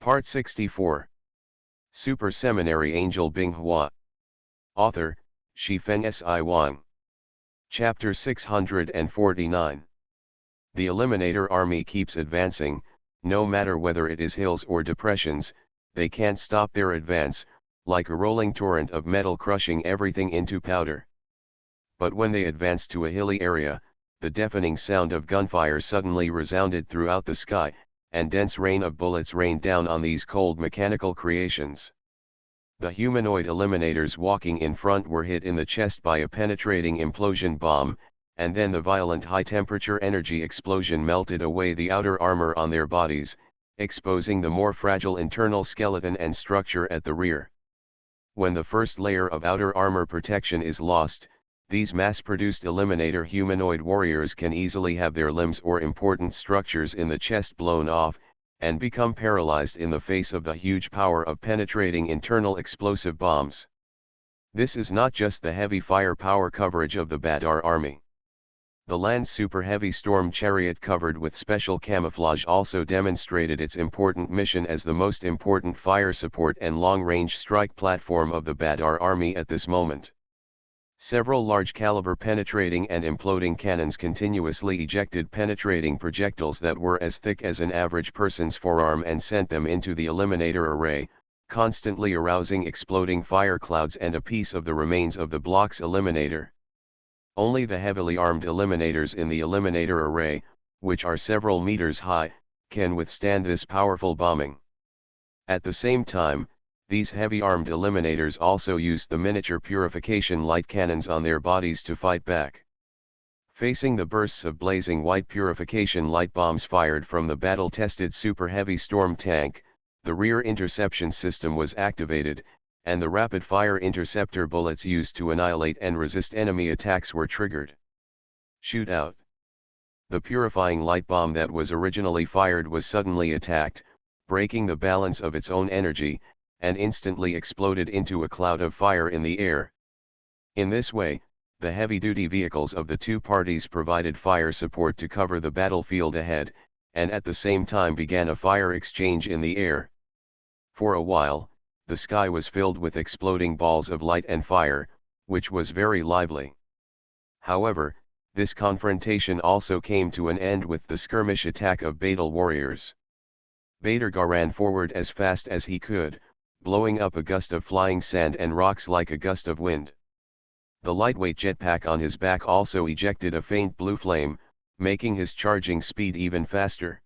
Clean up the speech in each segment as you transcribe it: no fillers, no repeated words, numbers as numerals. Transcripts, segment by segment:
Part 64. Super Seminary Angel Binghua. Author, Shifeng Si Wang. Chapter 649. The Eliminator Army keeps advancing, no matter whether it is hills or depressions, they can't stop their advance, like a rolling torrent of metal crushing everything into powder. But when they advanced to a hilly area, the deafening sound of gunfire suddenly resounded throughout the sky, and dense rain of bullets rained down on these cold mechanical creations. The humanoid eliminators walking in front were hit in the chest by a penetrating implosion bomb, and then the violent high-temperature energy explosion melted away the outer armor on their bodies, exposing the more fragile internal skeleton and structure at the rear. When the first layer of outer armor protection is lost, these mass-produced eliminator humanoid warriors can easily have their limbs or important structures in the chest blown off, and become paralyzed in the face of the huge power of penetrating internal explosive bombs. This is not just the heavy firepower coverage of the Badar army. The land super heavy storm chariot covered with special camouflage also demonstrated its important mission as the most important fire support and long-range strike platform of the Badar army at this moment. Several large-caliber penetrating and imploding cannons continuously ejected penetrating projectiles that were as thick as an average person's forearm and sent them into the eliminator array, constantly arousing exploding fire clouds and a piece of the remains of the block's eliminator. Only the heavily armed eliminators in the eliminator array, which are several meters high, can withstand this powerful bombing. At the same time, these heavy-armed eliminators also used the miniature purification light cannons on their bodies to fight back. Facing the bursts of blazing white purification light bombs fired from the battle-tested Super Heavy Storm tank, the rear interception system was activated, and the rapid-fire interceptor bullets used to annihilate and resist enemy attacks were triggered. Shootout. The purifying light bomb that was originally fired was suddenly attacked, breaking the balance of its own energy, and instantly exploded into a cloud of fire in the air. In this way, the heavy-duty vehicles of the two parties provided fire support to cover the battlefield ahead, and at the same time began a fire exchange in the air. For a while, the sky was filled with exploding balls of light and fire, which was very lively. However, this confrontation also came to an end with the skirmish attack of Badal warriors. Badarga ran forward as fast as he could, blowing up a gust of flying sand and rocks like a gust of wind. The lightweight jetpack on his back also ejected a faint blue flame, making his charging speed even faster.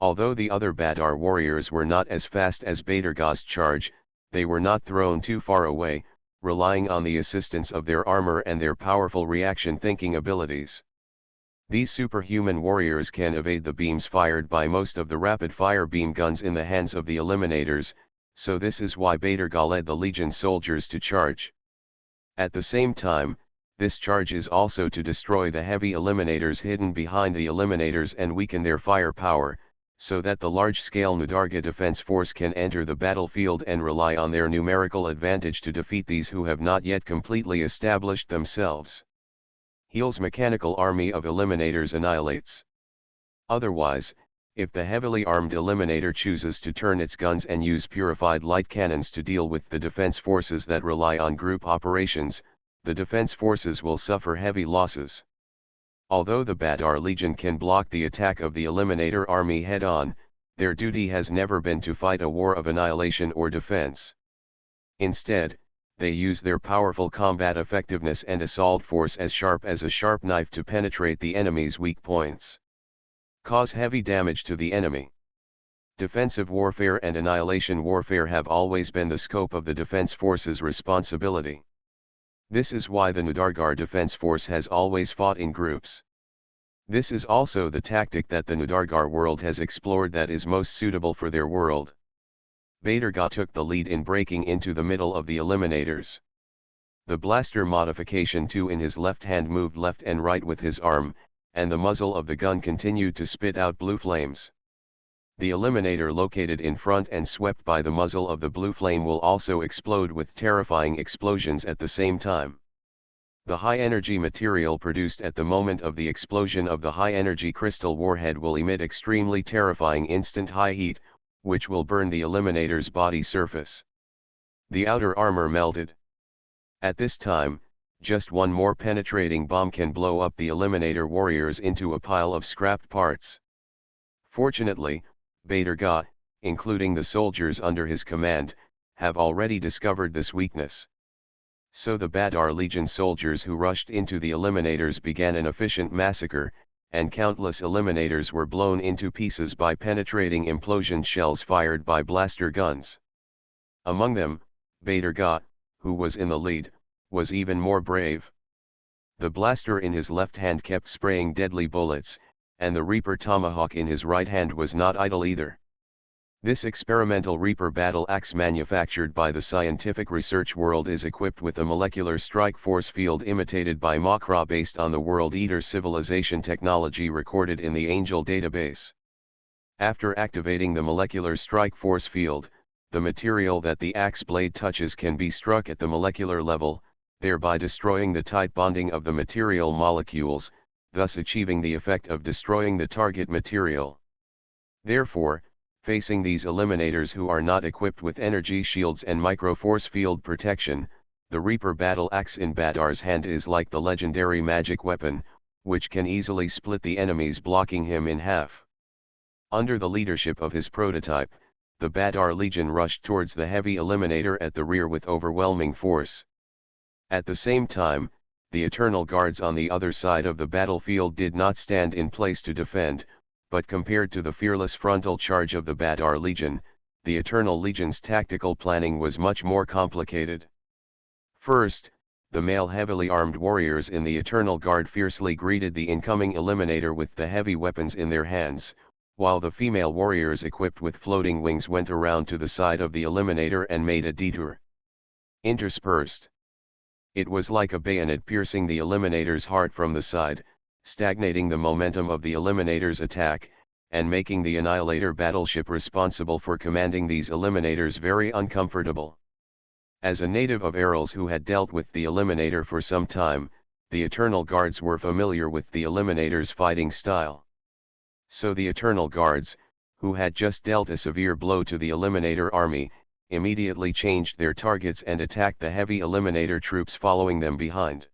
Although the other Badar warriors were not as fast as Badarga's charge, they were not thrown too far away, relying on the assistance of their armor and their powerful reaction-thinking abilities. These superhuman warriors can evade the beams fired by most of the rapid-fire beam guns in the hands of the eliminators, so this is why Badarga led the Legion soldiers to charge. At the same time, this charge is also to destroy the heavy eliminators hidden behind the eliminators and weaken their firepower, so that the large-scale Nudarga defense force can enter the battlefield and rely on their numerical advantage to defeat these who have not yet completely established themselves. Heel's mechanical army of eliminators annihilates. Otherwise, if the heavily armed eliminator chooses to turn its guns and use purified light cannons to deal with the defense forces that rely on group operations, the defense forces will suffer heavy losses. Although the Badar Legion can block the attack of the eliminator army head-on, their duty has never been to fight a war of annihilation or defense. Instead, they use their powerful combat effectiveness and assault force as sharp as a sharp knife to penetrate the enemy's weak points. Cause heavy damage to the enemy. Defensive warfare and annihilation warfare have always been the scope of the defense force's responsibility. This is why the Nudargar defense force has always fought in groups. This is also the tactic that the Nudargar world has explored that is most suitable for their world. Badarga took the lead in breaking into the middle of the eliminators. The blaster modification 2 in his left hand moved left and right with his arm, and the muzzle of the gun continued to spit out blue flames. The eliminator located in front and swept by the muzzle of the blue flame will also explode with terrifying explosions at the same time. The high-energy material produced at the moment of the explosion of the high-energy crystal warhead will emit extremely terrifying instant high heat, which will burn the Eliminator's body surface. The outer armor melted. At this time, just one more penetrating bomb can blow up the Eliminator warriors into a pile of scrapped parts. Fortunately, Binghua, including the soldiers under his command, have already discovered this weakness. So the Badar Legion soldiers who rushed into the Eliminators began an efficient massacre, and countless Eliminators were blown into pieces by penetrating implosion shells fired by blaster guns. Among them, Binghua, who was in the lead, was even more brave. The blaster in his left hand kept spraying deadly bullets, and the Reaper tomahawk in his right hand was not idle either. This experimental Reaper battle axe manufactured by the scientific research world is equipped with a molecular strike force field imitated by Makra based on the World Eater civilization technology recorded in the Angel database. After activating the molecular strike force field, the material that the axe blade touches can be struck at the molecular level, thereby destroying the tight bonding of the material molecules, thus achieving the effect of destroying the target material. Therefore, facing these Eliminators who are not equipped with energy shields and micro-force field protection, the Reaper battle axe in Badar's hand is like the legendary magic weapon, which can easily split the enemies blocking him in half. Under the leadership of his prototype, the Badar Legion rushed towards the heavy Eliminator at the rear with overwhelming force. At the same time, the Eternal Guards on the other side of the battlefield did not stand in place to defend, but compared to the fearless frontal charge of the Badar Legion, the Eternal Legion's tactical planning was much more complicated. First, the male heavily armed warriors in the Eternal Guard fiercely greeted the incoming Eliminator with the heavy weapons in their hands, while the female warriors equipped with floating wings went around to the side of the Eliminator and made a detour. Interspersed. It was like a bayonet piercing the Eliminator's heart from the side, stagnating the momentum of the Eliminator's attack, and making the Annihilator battleship responsible for commanding these Eliminators very uncomfortable. As a native of Errol's who had dealt with the Eliminator for some time, the Eternal Guards were familiar with the Eliminator's fighting style. So the Eternal Guards, who had just dealt a severe blow to the Eliminator army, immediately changed their targets and attacked the heavy Eliminator troops following them behind.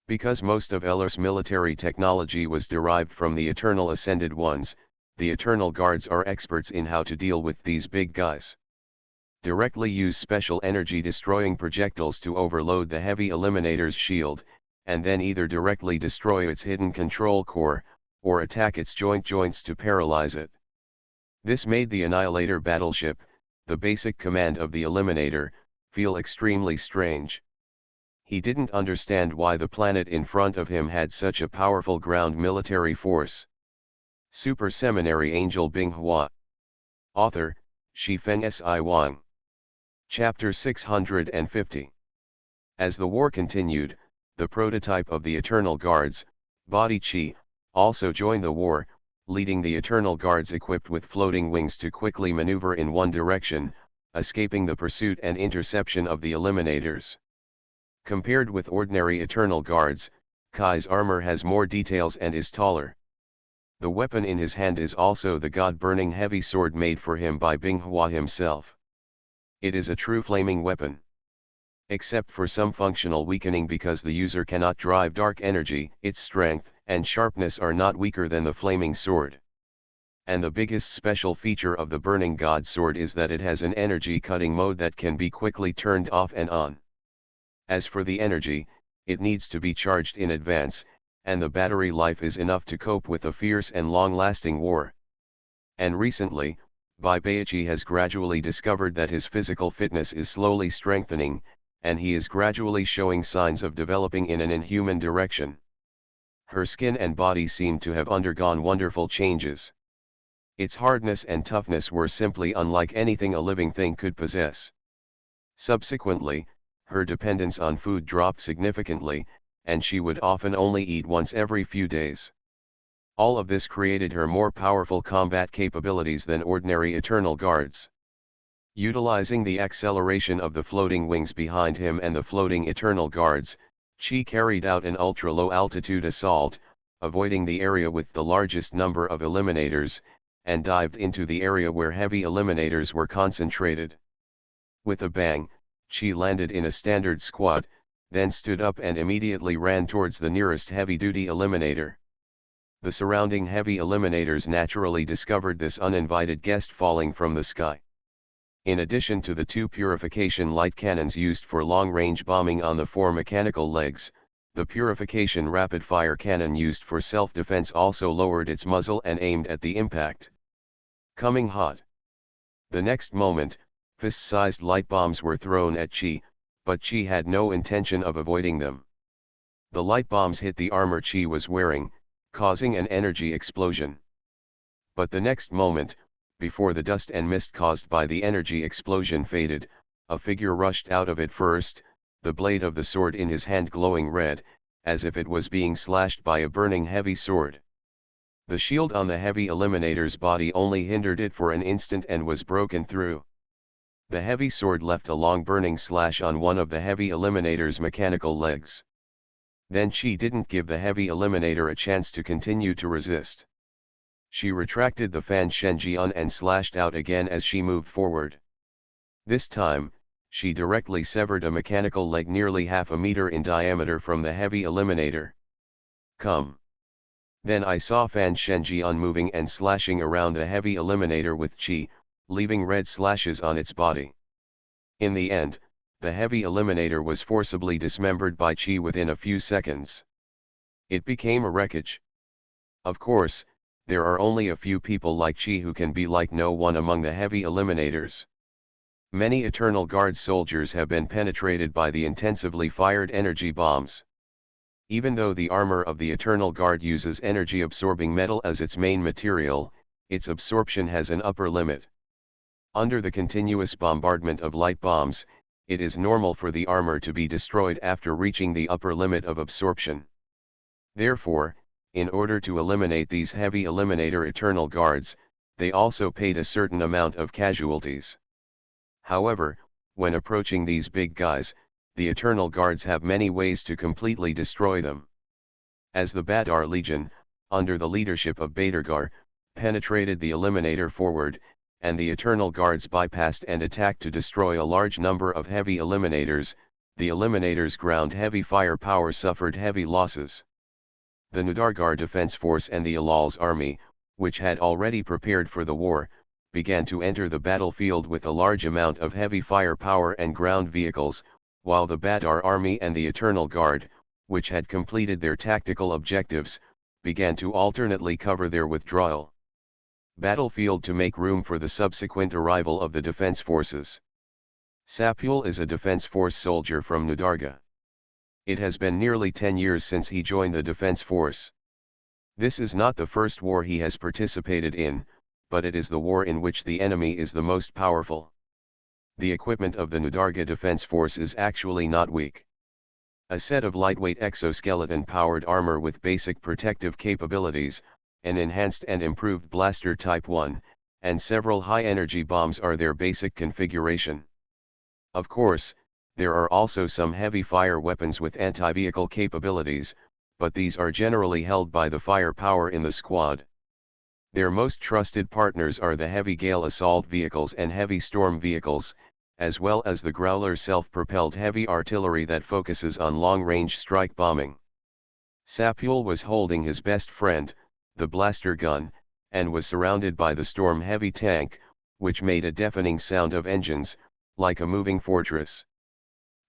Because most of Eller's military technology was derived from the Eternal Ascended Ones, the Eternal Guards are experts in how to deal with these big guys. Directly use special energy-destroying projectiles to overload the heavy Eliminator's shield, and then either directly destroy its hidden control core, or attack its joints to paralyze it. This made the Annihilator battleship, the basic command of the Eliminator, feel extremely strange. He didn't understand why the planet in front of him had such a powerful ground military force. Super Seminary Angel Binghua. Author, Shifeng Si Wang. Chapter 650. As the war continued, the prototype of the Eternal Guards, Body Chi, also joined the war, leading the Eternal Guards equipped with floating wings to quickly maneuver in one direction, escaping the pursuit and interception of the Eliminators. Compared with ordinary Eternal Guards, Kai's armor has more details and is taller. The weapon in his hand is also the god-burning heavy sword made for him by Binghua himself. It is a true flaming weapon. Except for some functional weakening because the user cannot drive dark energy, its strength and sharpness are not weaker than the flaming sword. And the biggest special feature of the Burning God Sword is that it has an energy-cutting mode that can be quickly turned off and on. As for the energy, it needs to be charged in advance, and the battery life is enough to cope with a fierce and long-lasting war. And recently, Baichi has gradually discovered that his physical fitness is slowly strengthening, and he is gradually showing signs of developing in an inhuman direction. Her skin and body seem to have undergone wonderful changes. Its hardness and toughness were simply unlike anything a living thing could possess. Subsequently, her dependence on food dropped significantly, and she would often only eat once every few days. All of this created her more powerful combat capabilities than ordinary Eternal Guards. Utilizing the acceleration of the floating wings behind him and the floating Eternal Guards, Chi carried out an ultra-low altitude assault, avoiding the area with the largest number of Eliminators, and dived into the area where heavy eliminators were concentrated. With a bang, Chi landed in a standard squat, then stood up and immediately ran towards the nearest heavy-duty eliminator. The surrounding heavy eliminators naturally discovered this uninvited guest falling from the sky. In addition to the 2 purification light cannons used for long-range bombing on the 4 mechanical legs, the purification rapid-fire cannon used for self-defense also lowered its muzzle and aimed at the impact. Coming hot. The next moment, fist-sized light bombs were thrown at Chi, but Chi had no intention of avoiding them. The light bombs hit the armor Chi was wearing, causing an energy explosion. But the next moment, before the dust and mist caused by the energy explosion faded, a figure rushed out of it first, the blade of the sword in his hand glowing red, as if it was being slashed by a burning heavy sword. The shield on the heavy eliminator's body only hindered it for an instant and was broken through. The heavy sword left a long burning slash on one of the heavy eliminator's mechanical legs. Then Chi didn't give the heavy eliminator a chance to continue to resist. She retracted the Fan Shenjian and slashed out again as she moved forward. This time, she directly severed a mechanical leg nearly half a meter in diameter from the heavy eliminator. Come. Then I saw Fan Shenjian moving and slashing around the heavy eliminator with Chi, leaving red slashes on its body. In the end, the heavy eliminator was forcibly dismembered by Chi within a few seconds. It became a wreckage. Of course, there are only a few people like Chi who can be like no one among the heavy eliminators. Many Eternal Guard soldiers have been penetrated by the intensively fired energy bombs. Even though the armor of the Eternal Guard uses energy-absorbing metal as its main material, its absorption has an upper limit. Under the continuous bombardment of light bombs, it is normal for the armor to be destroyed after reaching the upper limit of absorption. Therefore, in order to eliminate these heavy eliminator Eternal Guards, they also paid a certain amount of casualties. However, when approaching these big guys, the Eternal Guards have many ways to completely destroy them. As the Badar Legion, under the leadership of Badargar, penetrated the eliminator forward, and the Eternal Guards bypassed and attacked to destroy a large number of heavy eliminators, the eliminators' ground heavy firepower suffered heavy losses. The Nudargar Defense Force and the Alal's army, which had already prepared for the war, began to enter the battlefield with a large amount of heavy firepower and ground vehicles, while the Badar army and the Eternal Guard, which had completed their tactical objectives, began to alternately cover their withdrawal battlefield to make room for the subsequent arrival of the defense forces. Sapul is a defense force soldier from Nudarga. It has been nearly 10 years since he joined the defense force. This is not the first war he has participated in, but it is the war in which the enemy is the most powerful. The equipment of the Nudarga Defense Force is actually not weak. A set of lightweight exoskeleton-powered armor with basic protective capabilities, an enhanced and improved blaster Type 1, and several high-energy bombs are their basic configuration. Of course, there are also some heavy-fire weapons with anti-vehicle capabilities, but these are generally held by the firepower in the squad. Their most trusted partners are the heavy gale assault vehicles and heavy storm vehicles, as well as the Growler self-propelled heavy artillery that focuses on long-range strike bombing. Sapul was holding his best friend, the blaster gun, and was surrounded by the storm heavy tank, which made a deafening sound of engines, like a moving fortress.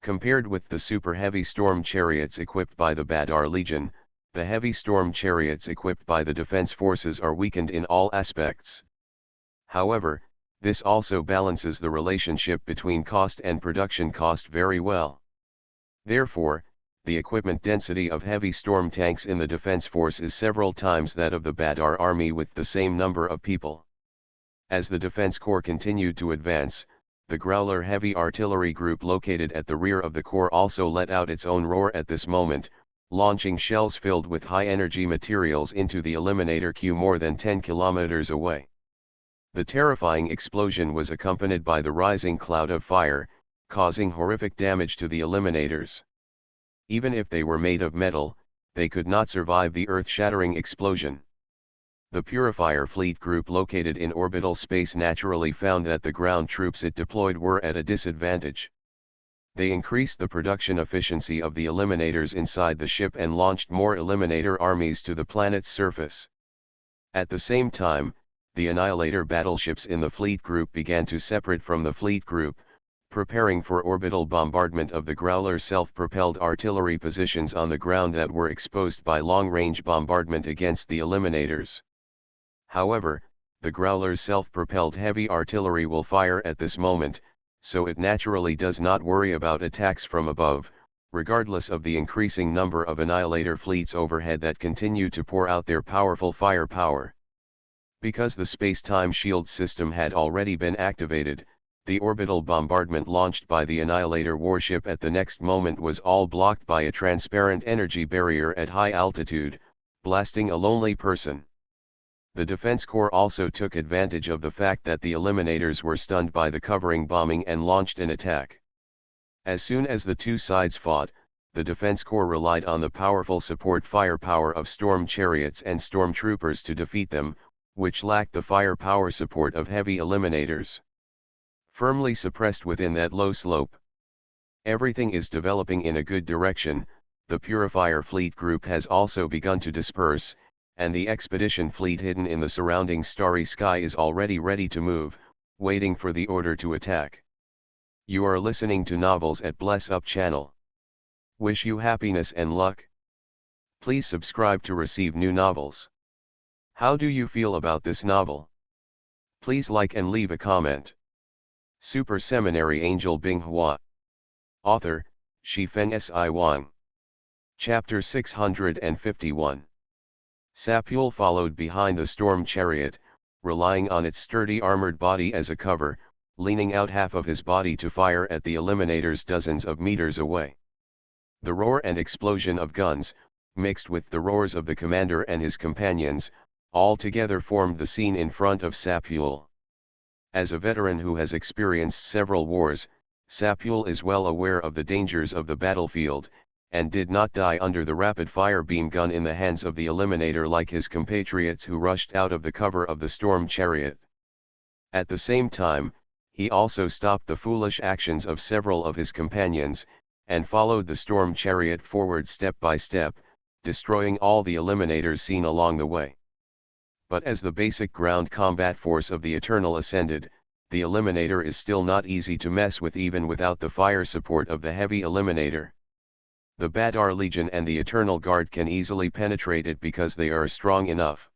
Compared with the super heavy storm chariots equipped by the Badar Legion, the heavy storm chariots equipped by the defense forces are weakened in all aspects. However, this also balances the relationship between cost and production cost very well. Therefore, the equipment density of heavy storm tanks in the defense force is several times that of the Badar army with the same number of people. As the defense corps continued to advance, the Growler heavy artillery group located at the rear of the corps also let out its own roar at this moment, launching shells filled with high-energy materials into the eliminator queue more than 10 kilometers away. The terrifying explosion was accompanied by the rising cloud of fire, causing horrific damage to the eliminators. Even if they were made of metal, they could not survive the earth-shattering explosion. The Purifier Fleet Group located in orbital space naturally found that the ground troops it deployed were at a disadvantage. They increased the production efficiency of the eliminators inside the ship and launched more eliminator armies to the planet's surface. At the same time, the Annihilator battleships in the fleet group began to separate from the fleet group, preparing for orbital bombardment of the Growler self-propelled artillery positions on the ground that were exposed by long-range bombardment against the eliminators. However, the Growler's self-propelled heavy artillery will fire at this moment, so it naturally does not worry about attacks from above, regardless of the increasing number of Annihilator fleets overhead that continue to pour out their powerful firepower. Because the space-time shield system had already been activated, the orbital bombardment launched by the Annihilator warship at the next moment was all blocked by a transparent energy barrier at high altitude, blasting a lonely person. The Defense Corps also took advantage of the fact that the eliminators were stunned by the covering bombing and launched an attack. As soon as the two sides fought, the Defense Corps relied on the powerful support firepower of storm chariots and stormtroopers to defeat them, which lacked the firepower support of heavy eliminators. Firmly suppressed within that low slope. Everything is developing in a good direction. The Purifier Fleet Group has also begun to disperse, and the expedition fleet hidden in the surrounding starry sky is already ready to move, waiting for the order to attack. You are listening to Novels at Bless Up channel. Wish you happiness and luck. Please subscribe to receive new novels. How do you feel about this novel? Please like and leave a comment. Super Seminary Angel Binghua. Author, Shifeng Si Wang. Chapter 651. Sapul followed behind the storm chariot, relying on its sturdy armored body as a cover, leaning out half of his body to fire at the eliminators dozens of meters away. The roar and explosion of guns, mixed with the roars of the commander and his companions, all together formed the scene in front of Sapul. As a veteran who has experienced several wars, Sapul is well aware of the dangers of the battlefield, and did not die under the rapid-fire beam gun in the hands of the eliminator like his compatriots who rushed out of the cover of the storm chariot. At the same time, he also stopped the foolish actions of several of his companions, and followed the storm chariot forward step by step, destroying all the eliminators seen along the way. But as the basic ground combat force of the Eternal ascended, the eliminator is still not easy to mess with even without the fire support of the heavy eliminator. The Badar Legion and the Eternal Guard can easily penetrate it because they are strong enough.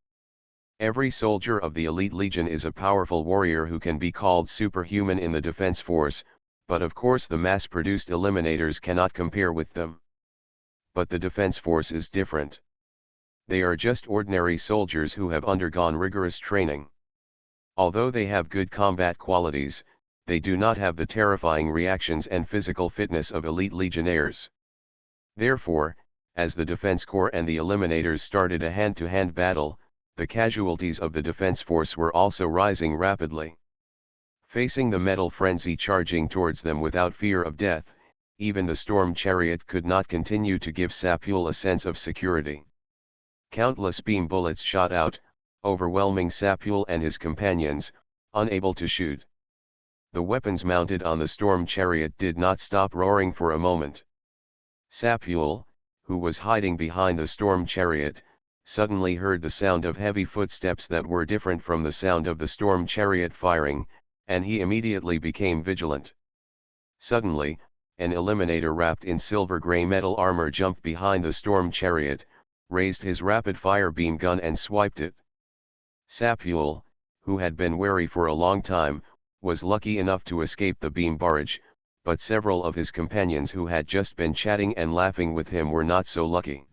Every soldier of the Elite Legion is a powerful warrior who can be called superhuman in the defense force, but of course the mass-produced eliminators cannot compare with them. But the defense force is different. They are just ordinary soldiers who have undergone rigorous training. Although they have good combat qualities, they do not have the terrifying reactions and physical fitness of elite legionnaires. Therefore, as the Defense Corps and the Eliminators started a hand-to-hand battle, the casualties of the defense force were also rising rapidly. Facing the metal frenzy charging towards them without fear of death, even the storm chariot could not continue to give Sapul a sense of security. Countless beam bullets shot out, overwhelming Sapul and his companions, unable to shoot. The weapons mounted on the storm chariot did not stop roaring for a moment. Sapul, who was hiding behind the storm chariot, suddenly heard the sound of heavy footsteps that were different from the sound of the storm chariot firing, and he immediately became vigilant. Suddenly, an eliminator wrapped in silver-gray metal armor jumped behind the storm chariot, raised his rapid-fire beam gun and swiped it. Sapul, who had been wary for a long time, was lucky enough to escape the beam barrage, but several of his companions who had just been chatting and laughing with him were not so lucky.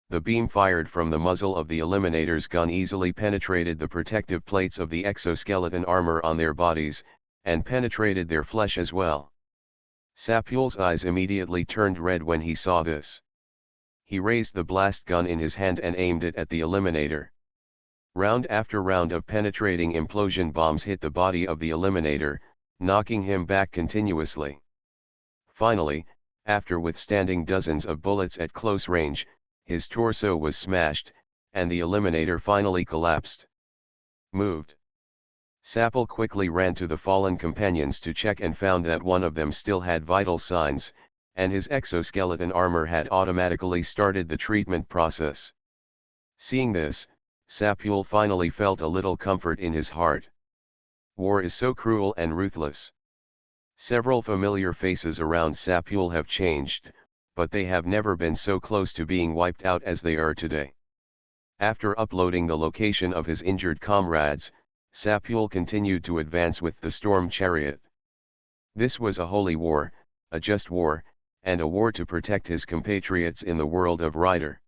The beam fired from the muzzle of the eliminator's gun easily penetrated the protective plates of the exoskeleton armor on their bodies, and penetrated their flesh as well. Sapul's eyes immediately turned red when he saw this. He raised the blast gun in his hand and aimed it at the eliminator. Round after round of penetrating implosion bombs hit the body of the eliminator, knocking him back continuously. Finally, after withstanding dozens of bullets at close range, his torso was smashed, and the eliminator finally collapsed. Moved. Sapple quickly ran to the fallen companions to check and found that one of them still had vital signs, and his exoskeleton armor had automatically started the treatment process. Seeing this, Sapule finally felt a little comfort in his heart. War is so cruel and ruthless. Several familiar faces around Sapule have changed, but they have never been so close to being wiped out as they are today. After uploading the location of his injured comrades, Sapule continued to advance with the storm chariot. This was a holy war, a just war, and a war to protect his compatriots in the world of Rider.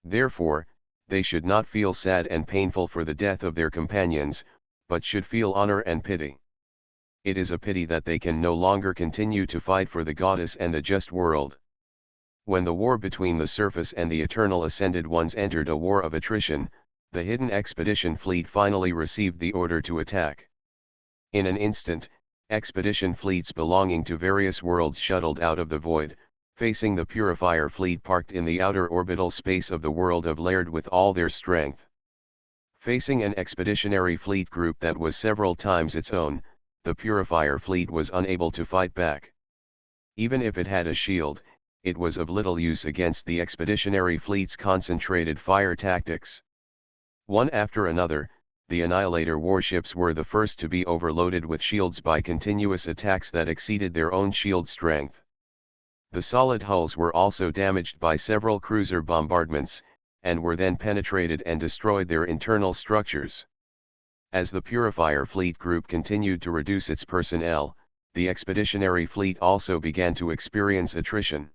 Therefore, they should not feel sad and painful for the death of their companions, but should feel honor and pity. It is a pity that they can no longer continue to fight for the goddess and the just world. When the war between the surface and the eternal ascended ones entered a war of attrition, the hidden expedition fleet finally received the order to attack. In an instant, expedition fleets belonging to various worlds shuttled out of the void, facing the Purifier fleet parked in the outer orbital space of the world of Laird with all their strength. Facing an expeditionary fleet group that was several times its own, the Purifier fleet was unable to fight back. Even if it had a shield, it was of little use against the expeditionary fleet's concentrated fire tactics. One after another, the Annihilator warships were the first to be overloaded with shields by continuous attacks that exceeded their own shield strength. The solid hulls were also damaged by several cruiser bombardments, and were then penetrated and destroyed their internal structures. As the Purifier fleet group continued to reduce its personnel, the expeditionary fleet also began to experience attrition.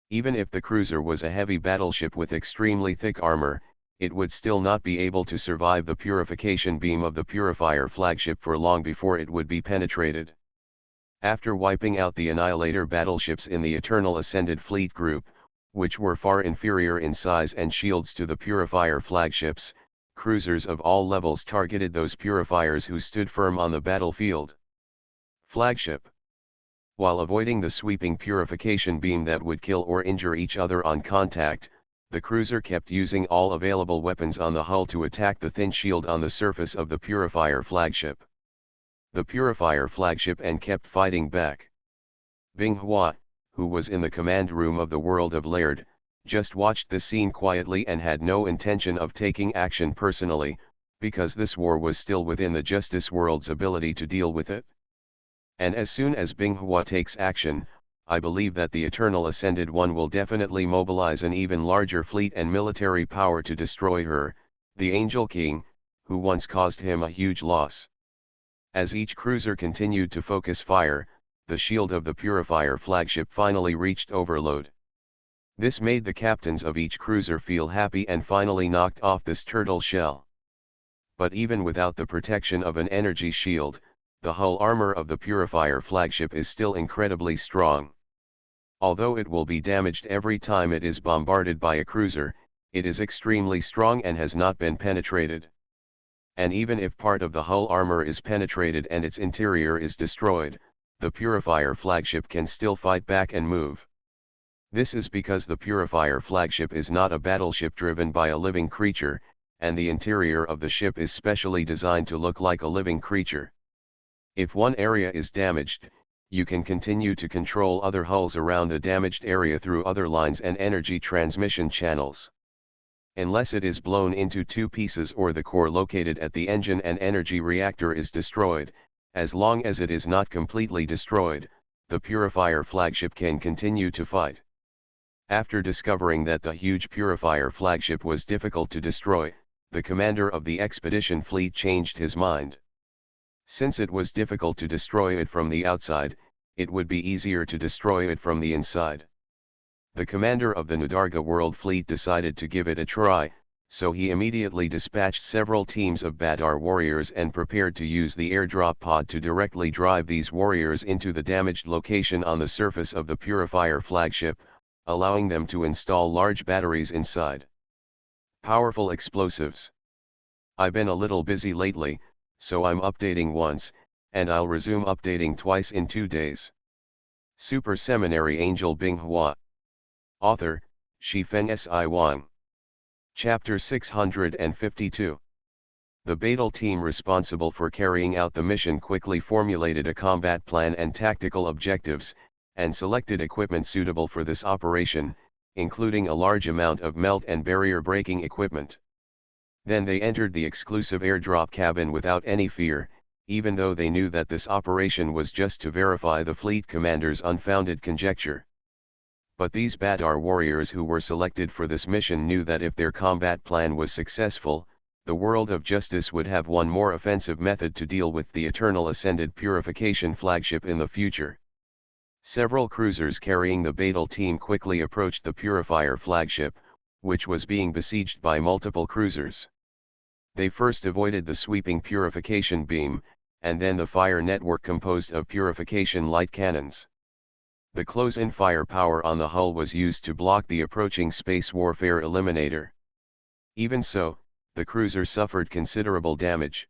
Even if the cruiser was a heavy battleship with extremely thick armor, it would still not be able to survive the purification beam of the Purifier flagship for long before it would be penetrated. After wiping out the Annihilator battleships in the Eternal Ascended Fleet group, which were far inferior in size and shields to the Purifier flagships, cruisers of all levels targeted those Purifiers who stood firm on the battlefield. Flagship. While avoiding the sweeping purification beam that would kill or injure each other on contact, the cruiser kept using all available weapons on the hull to attack the thin shield on the surface of the Purifier flagship. The Purifier flagship and kept fighting back. Binghua, who was in the command room of the world of Laird, just watched the scene quietly and had no intention of taking action personally, because this war was still within the Justice World's ability to deal with it. And as soon as Binghua takes action, I believe that the Eternal Ascended One will definitely mobilize an even larger fleet and military power to destroy her, the Angel King, who once caused him a huge loss. As each cruiser continued to focus fire, the shield of the Purifier flagship finally reached overload. This made the captains of each cruiser feel happy and finally knocked off this turtle shell. But even without the protection of an energy shield, the hull armor of the Purifier flagship is still incredibly strong. Although it will be damaged every time it is bombarded by a cruiser, it is extremely strong and has not been penetrated. And even if part of the hull armor is penetrated and its interior is destroyed, the Purifier flagship can still fight back and move. This is because the Purifier flagship is not a battleship driven by a living creature, and the interior of the ship is specially designed to look like a living creature. If one area is damaged, you can continue to control other hulls around the damaged area through other lines and energy transmission channels. Unless it is blown into two pieces or the core located at the engine and energy reactor is destroyed, as long as it is not completely destroyed, the Purifier flagship can continue to fight. After discovering that the huge Purifier flagship was difficult to destroy, the commander of the expedition fleet changed his mind. Since it was difficult to destroy it from the outside, it would be easier to destroy it from the inside. The commander of the Nadarga World Fleet decided to give it a try, so he immediately dispatched several teams of Badar warriors and prepared to use the airdrop pod to directly drive these warriors into the damaged location on the surface of the Purifier flagship, allowing them to install large batteries inside. Powerful explosives. I've been a little busy lately, so I'm updating once, and I'll resume updating twice in 2 days. Super Seminary Angel Binghua. Author, Shifeng Si Wang. Chapter 652. The Badal team responsible for carrying out the mission quickly formulated a combat plan and tactical objectives, and selected equipment suitable for this operation, including a large amount of melt and barrier breaking equipment. Then they entered the exclusive airdrop cabin without any fear, even though they knew that this operation was just to verify the fleet commander's unfounded conjecture. But these Badar warriors who were selected for this mission knew that if their combat plan was successful, the world of justice would have one more offensive method to deal with the Eternal Ascended Purification flagship in the future. Several cruisers carrying the Badal team quickly approached the Purifier flagship, which was being besieged by multiple cruisers. They first avoided the sweeping purification beam, and then the fire network composed of purification light cannons. The close-in firepower on the hull was used to block the approaching space warfare eliminator. Even so, the cruiser suffered considerable damage.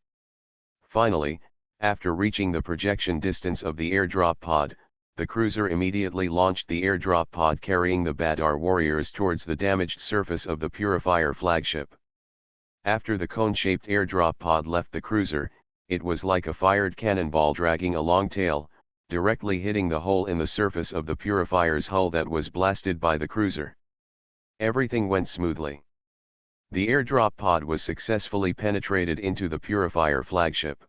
Finally, after reaching the projection distance of the airdrop pod, the cruiser immediately launched the airdrop pod carrying the Badar warriors towards the damaged surface of the Purifier flagship. After the cone-shaped airdrop pod left the cruiser, it was like a fired cannonball dragging a long tail, directly hitting the hole in the surface of the Purifier's hull that was blasted by the cruiser. Everything went smoothly. The airdrop pod was successfully penetrated into the Purifier flagship.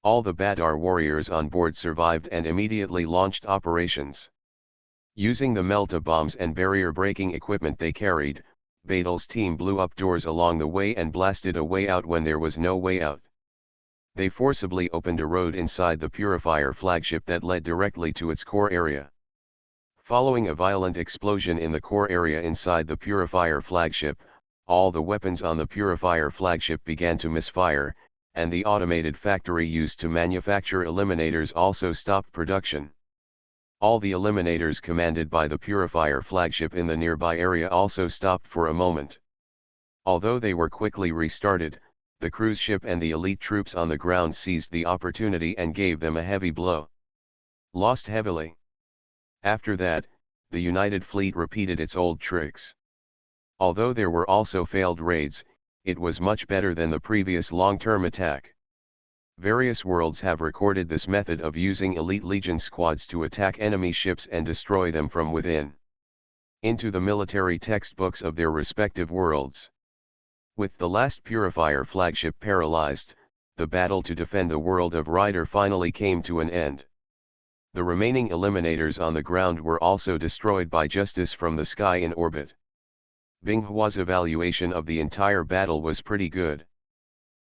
All the Badar warriors on board survived and immediately launched operations. Using the melta bombs and barrier-breaking equipment they carried, Badal's team blew up doors along the way and blasted a way out when there was no way out. They forcibly opened a road inside the Purifier flagship that led directly to its core area. Following a violent explosion in the core area inside the Purifier flagship, all the weapons on the Purifier flagship began to misfire, and the automated factory used to manufacture eliminators also stopped production. All the eliminators commanded by the Purifier flagship in the nearby area also stopped for a moment. Although they were quickly restarted, the cruise ship and the elite troops on the ground seized the opportunity and gave them a heavy blow. Lost heavily. After that, the United Fleet repeated its old tricks. Although there were also failed raids, it was much better than the previous long-term attack. Various worlds have recorded this method of using elite legion squads to attack enemy ships and destroy them from within. Into the military textbooks of their respective worlds. With the last Purifier flagship paralyzed, the battle to defend the world of Ryder finally came to an end. The remaining eliminators on the ground were also destroyed by Justice from the sky in orbit. Binghua's evaluation of the entire battle was pretty good.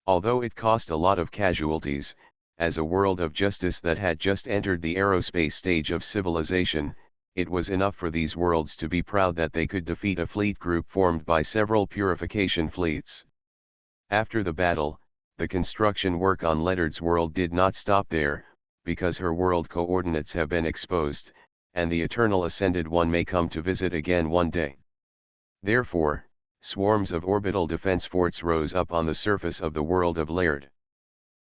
Although it cost a lot of casualties, as a world of justice that had just entered the aerospace stage of civilization, it was enough for these worlds to be proud that they could defeat a fleet group formed by several purification fleets. After the battle, the construction work on Leonard's world did not stop there, because her world coordinates have been exposed, and the Eternal Ascended One may come to visit again one day. Therefore, swarms of orbital defense forts rose up on the surface of the world of Laird.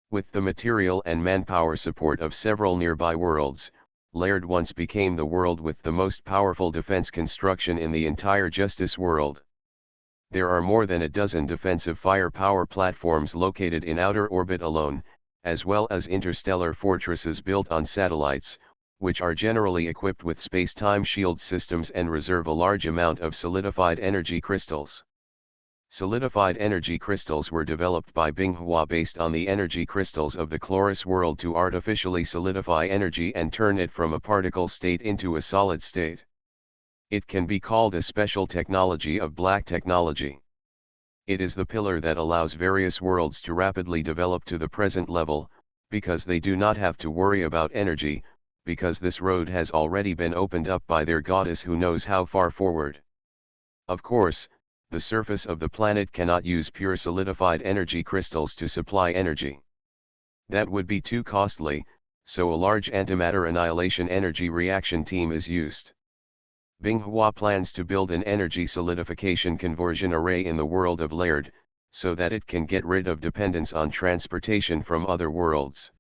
With the material and manpower support of several nearby worlds, Laird once became the world with the most powerful defense construction in the entire Justice world. There are more than a dozen defensive firepower platforms located in outer orbit alone, as well as interstellar fortresses built on satellites, which are generally equipped with space-time shield systems and reserve a large amount of solidified energy crystals. Solidified energy crystals were developed by Binghua based on the energy crystals of the Chloris world to artificially solidify energy and turn it from a particle state into a solid state. It can be called a special technology of black technology. It is the pillar that allows various worlds to rapidly develop to the present level, because they do not have to worry about energy, because this road has already been opened up by their goddess who knows how far forward. Of course, the surface of the planet cannot use pure solidified energy crystals to supply energy. That would be too costly, so a large antimatter annihilation energy reaction team is used. Binghua plans to build an energy solidification conversion array in the world of Laird, so that it can get rid of dependence on transportation from other worlds.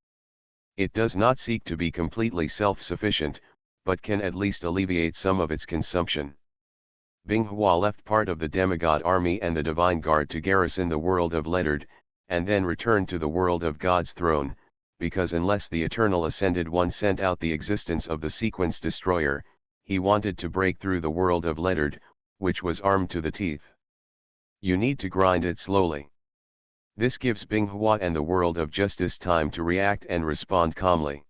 It does not seek to be completely self-sufficient, but can at least alleviate some of its consumption. Binghua left part of the demigod army and the divine guard to garrison the world of Leonard, and then returned to the world of God's throne, because unless the Eternal Ascended One sent out the existence of the sequence destroyer, he wanted to break through the world of Leonard, which was armed to the teeth. You need to grind it slowly. This gives Binghua and the world of justice time to react and respond calmly.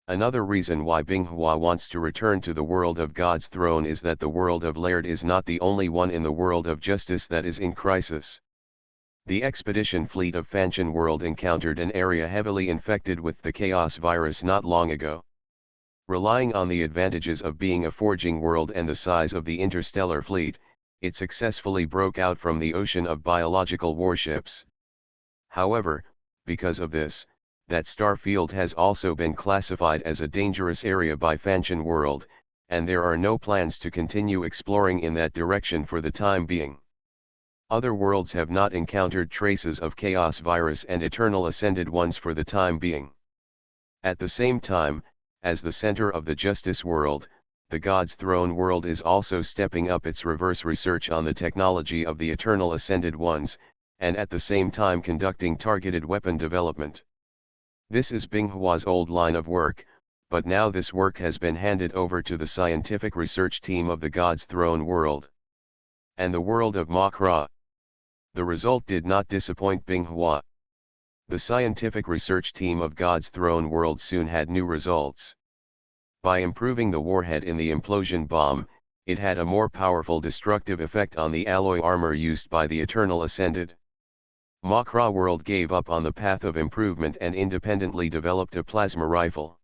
Another reason why Binghua wants to return to the world of God's throne is that the world of Laird is not the only one in the world of justice that is in crisis. The expedition fleet of Fanshan World encountered an area heavily infected with the chaos virus not long ago. Relying on the advantages of being a forging world and the size of the interstellar fleet, it successfully broke out from the ocean of biological warships. However, because of this, that star field has also been classified as a dangerous area by Fanshan World, and there are no plans to continue exploring in that direction for the time being. Other worlds have not encountered traces of chaos virus and eternal ascended ones for the time being. At the same time, as the center of the justice world, the God's throne world is also stepping up its reverse research on the technology of the eternal ascended ones, and at the same time conducting targeted weapon development. This is Binghua's old line of work, but now this work has been handed over to the scientific research team of the God's throne world and the world of Makra. The result did not disappoint Binghua. The scientific research team of God's throne world soon had new results. By improving the warhead in the implosion bomb, it had a more powerful destructive effect on the alloy armor used by the Eternal Ascended. Makra World gave up on the path of improvement and independently developed a plasma rifle.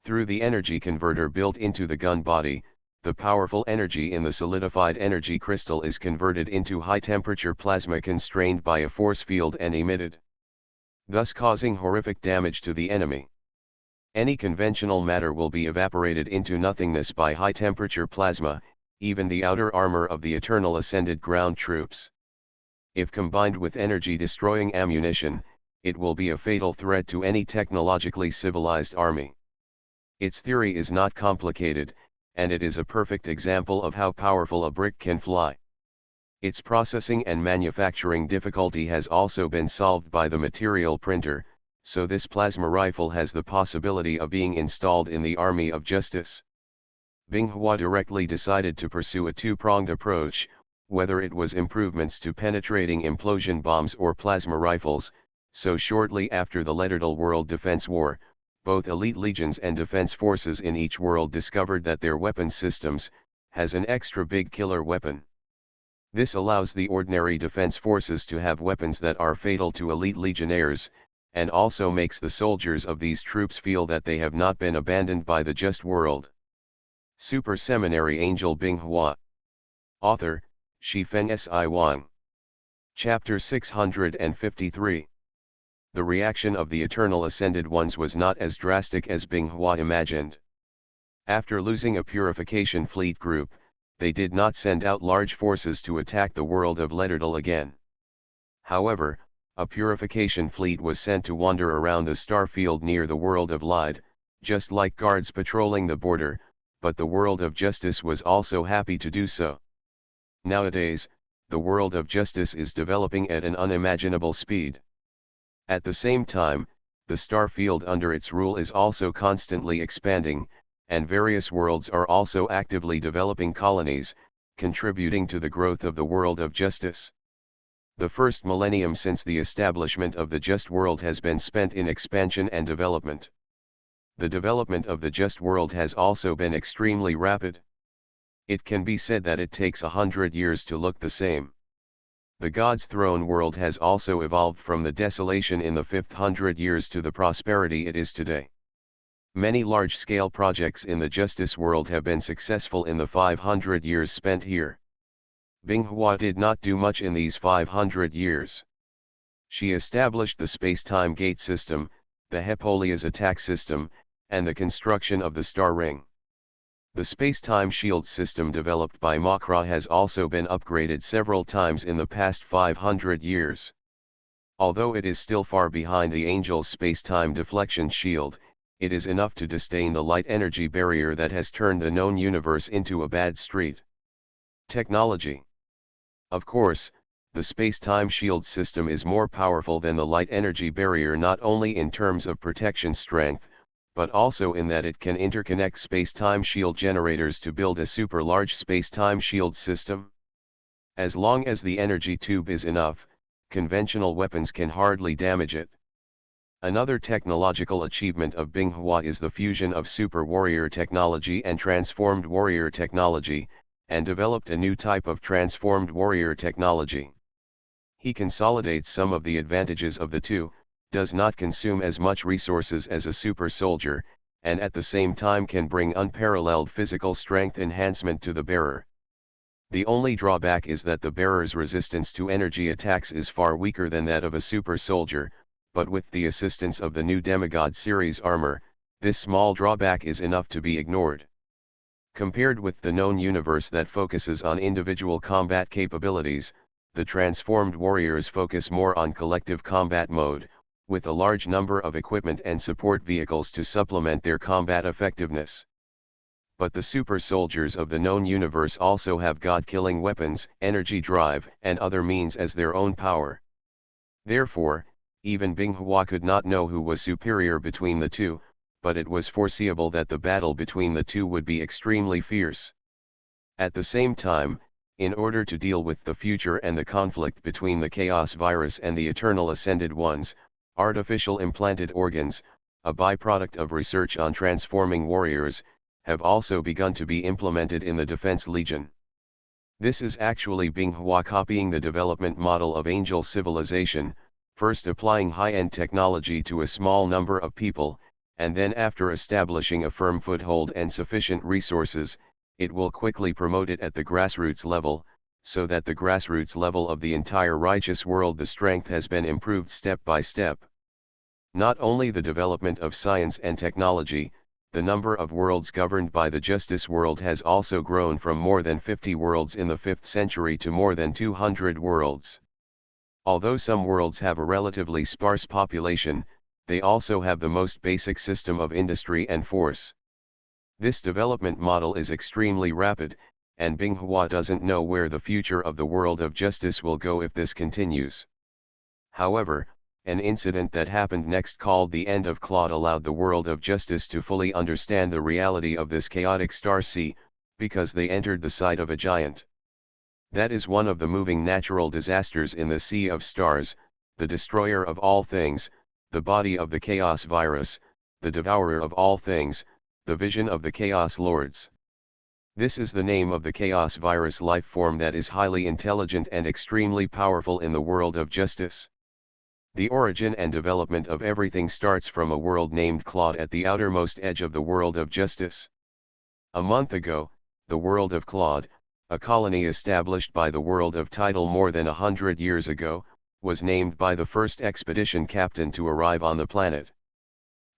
Through the energy converter built into the gun body, the powerful energy in the solidified energy crystal is converted into high-temperature plasma constrained by a force field and emitted, thus causing horrific damage to the enemy. Any conventional matter will be evaporated into nothingness by high-temperature plasma, even the outer armor of the Eternal Ascended ground troops. If combined with energy-destroying ammunition, it will be a fatal threat to any technologically civilized army. Its theory is not complicated, and it is a perfect example of how powerful a brick can fly. Its processing and manufacturing difficulty has also been solved by the material printer, so this plasma rifle has the possibility of being installed in the Army of Justice. Binghua directly decided to pursue a two-pronged approach, whether it was improvements to penetrating implosion bombs or plasma rifles, so shortly after the Letterdal World Defense War, both elite legions and defense forces in each world discovered that their weapon systems has an extra big killer weapon. This allows the ordinary defense forces to have weapons that are fatal to elite legionnaires, and also makes the soldiers of these troops feel that they have not been abandoned by the just world. Super Seminary Angel Binghua. Author, Shifeng Si Wang. Chapter 653. The reaction of the Eternal Ascended Ones was not as drastic as Binghua imagined. After losing a purification fleet group, they did not send out large forces to attack the world of Letterdal again. However, a purification fleet was sent to wander around the star field near the world of Lyde, just like guards patrolling the border, but the world of justice was also happy to do so. Nowadays, the world of justice is developing at an unimaginable speed. At the same time, the star field under its rule is also constantly expanding, and various worlds are also actively developing colonies, contributing to the growth of the world of justice. The first millennium since the establishment of the just world has been spent in expansion and development. The development of the just world has also been extremely rapid. It can be said that it takes 100 years to look the same. The God's throne world has also evolved from the desolation in the 500 years to the prosperity it is today. Many large-scale projects in the justice world have been successful in the 500 years spent here. Binghua did not do much in these 500 years. She established the space-time gate system, the Hepolia's attack system, and the construction of the star ring. The space-time shield system developed by Makra has also been upgraded several times in the past 500 years. Although it is still far behind the Angel's space-time deflection shield, it is enough to disdain the light energy barrier that has turned the known universe into a bad street. Technology. Of course, the space-time shield system is more powerful than the light energy barrier not only in terms of protection strength, but also in that it can interconnect space-time shield generators to build a super large space-time shield system. As long as the energy tube is enough, conventional weapons can hardly damage it. Another technological achievement of Binghua is the fusion of super warrior technology and transformed warrior technology, and developed a new type of transformed warrior technology. He consolidates some of the advantages of the two, does not consume as much resources as a super soldier, and at the same time can bring unparalleled physical strength enhancement to the bearer. The only drawback is that the bearer's resistance to energy attacks is far weaker than that of a super soldier, but with the assistance of the new Demigod series armor, this small drawback is enough to be ignored. Compared with the known universe that focuses on individual combat capabilities, the transformed warriors focus more on collective combat mode, with a large number of equipment and support vehicles to supplement their combat effectiveness. But the super soldiers of the known universe also have god-killing weapons, energy drive, and other means as their own power. Therefore, even Binghua could not know who was superior between the two, but it was foreseeable that the battle between the two would be extremely fierce. At the same time, in order to deal with the future and the conflict between the Chaos Virus and the Eternal Ascended Ones, artificial implanted organs, a byproduct of research on transforming warriors, have also begun to be implemented in the Defense Legion. This is actually Binghua copying the development model of Angel Civilization, first applying high-end technology to a small number of people, and then after establishing a firm foothold and sufficient resources, it will quickly promote it at the grassroots level, so that the grassroots level of the entire righteous world the strength has been improved step by step. Not only the development of science and technology, the number of worlds governed by the justice world has also grown from more than 50 worlds in the 5th century to more than 200 worlds. Although some worlds have a relatively sparse population, they also have the most basic system of industry and force. This development model is extremely rapid, and Binghua doesn't know where the future of the world of justice will go if this continues. However, an incident that happened next called the End of Claude allowed the world of justice to fully understand the reality of this chaotic star sea, because they entered the site of a giant. That is one of the moving natural disasters in the Sea of Stars, the destroyer of all things, the body of the Chaos Virus, the devourer of all things, the vision of the Chaos Lords. This is the name of the Chaos Virus life form that is highly intelligent and extremely powerful in the world of justice. The origin and development of everything starts from a world named Claude at the outermost edge of the world of justice. A month ago, the world of Claude, a colony established by the world of Tidal more than 100 years ago, was named by the first expedition captain to arrive on the planet.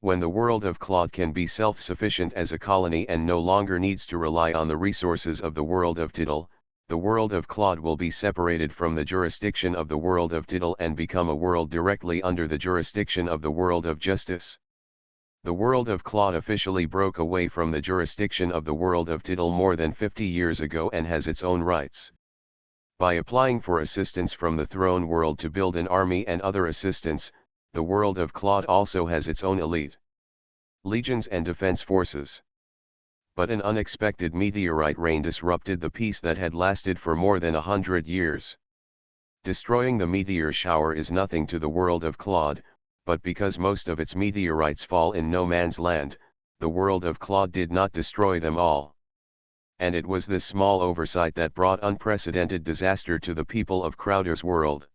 When the world of Claude can be self-sufficient as a colony and no longer needs to rely on the resources of the world of Tidal, the world of Claude will be separated from the jurisdiction of the world of Tidal and become a world directly under the jurisdiction of the world of justice. The world of Claude officially broke away from the jurisdiction of the world of Tidal more than 50 years ago and has its own rights. By applying for assistance from the throne world to build an army and other assistance, the world of Claude also has its own elite legions and defense forces. But an unexpected meteorite rain disrupted the peace that had lasted for more than 100 years. Destroying the meteor shower is nothing to the world of Claude, but because most of its meteorites fall in no man's land, the world of Claude did not destroy them all. And it was this small oversight that brought unprecedented disaster to the people of Crowder's world.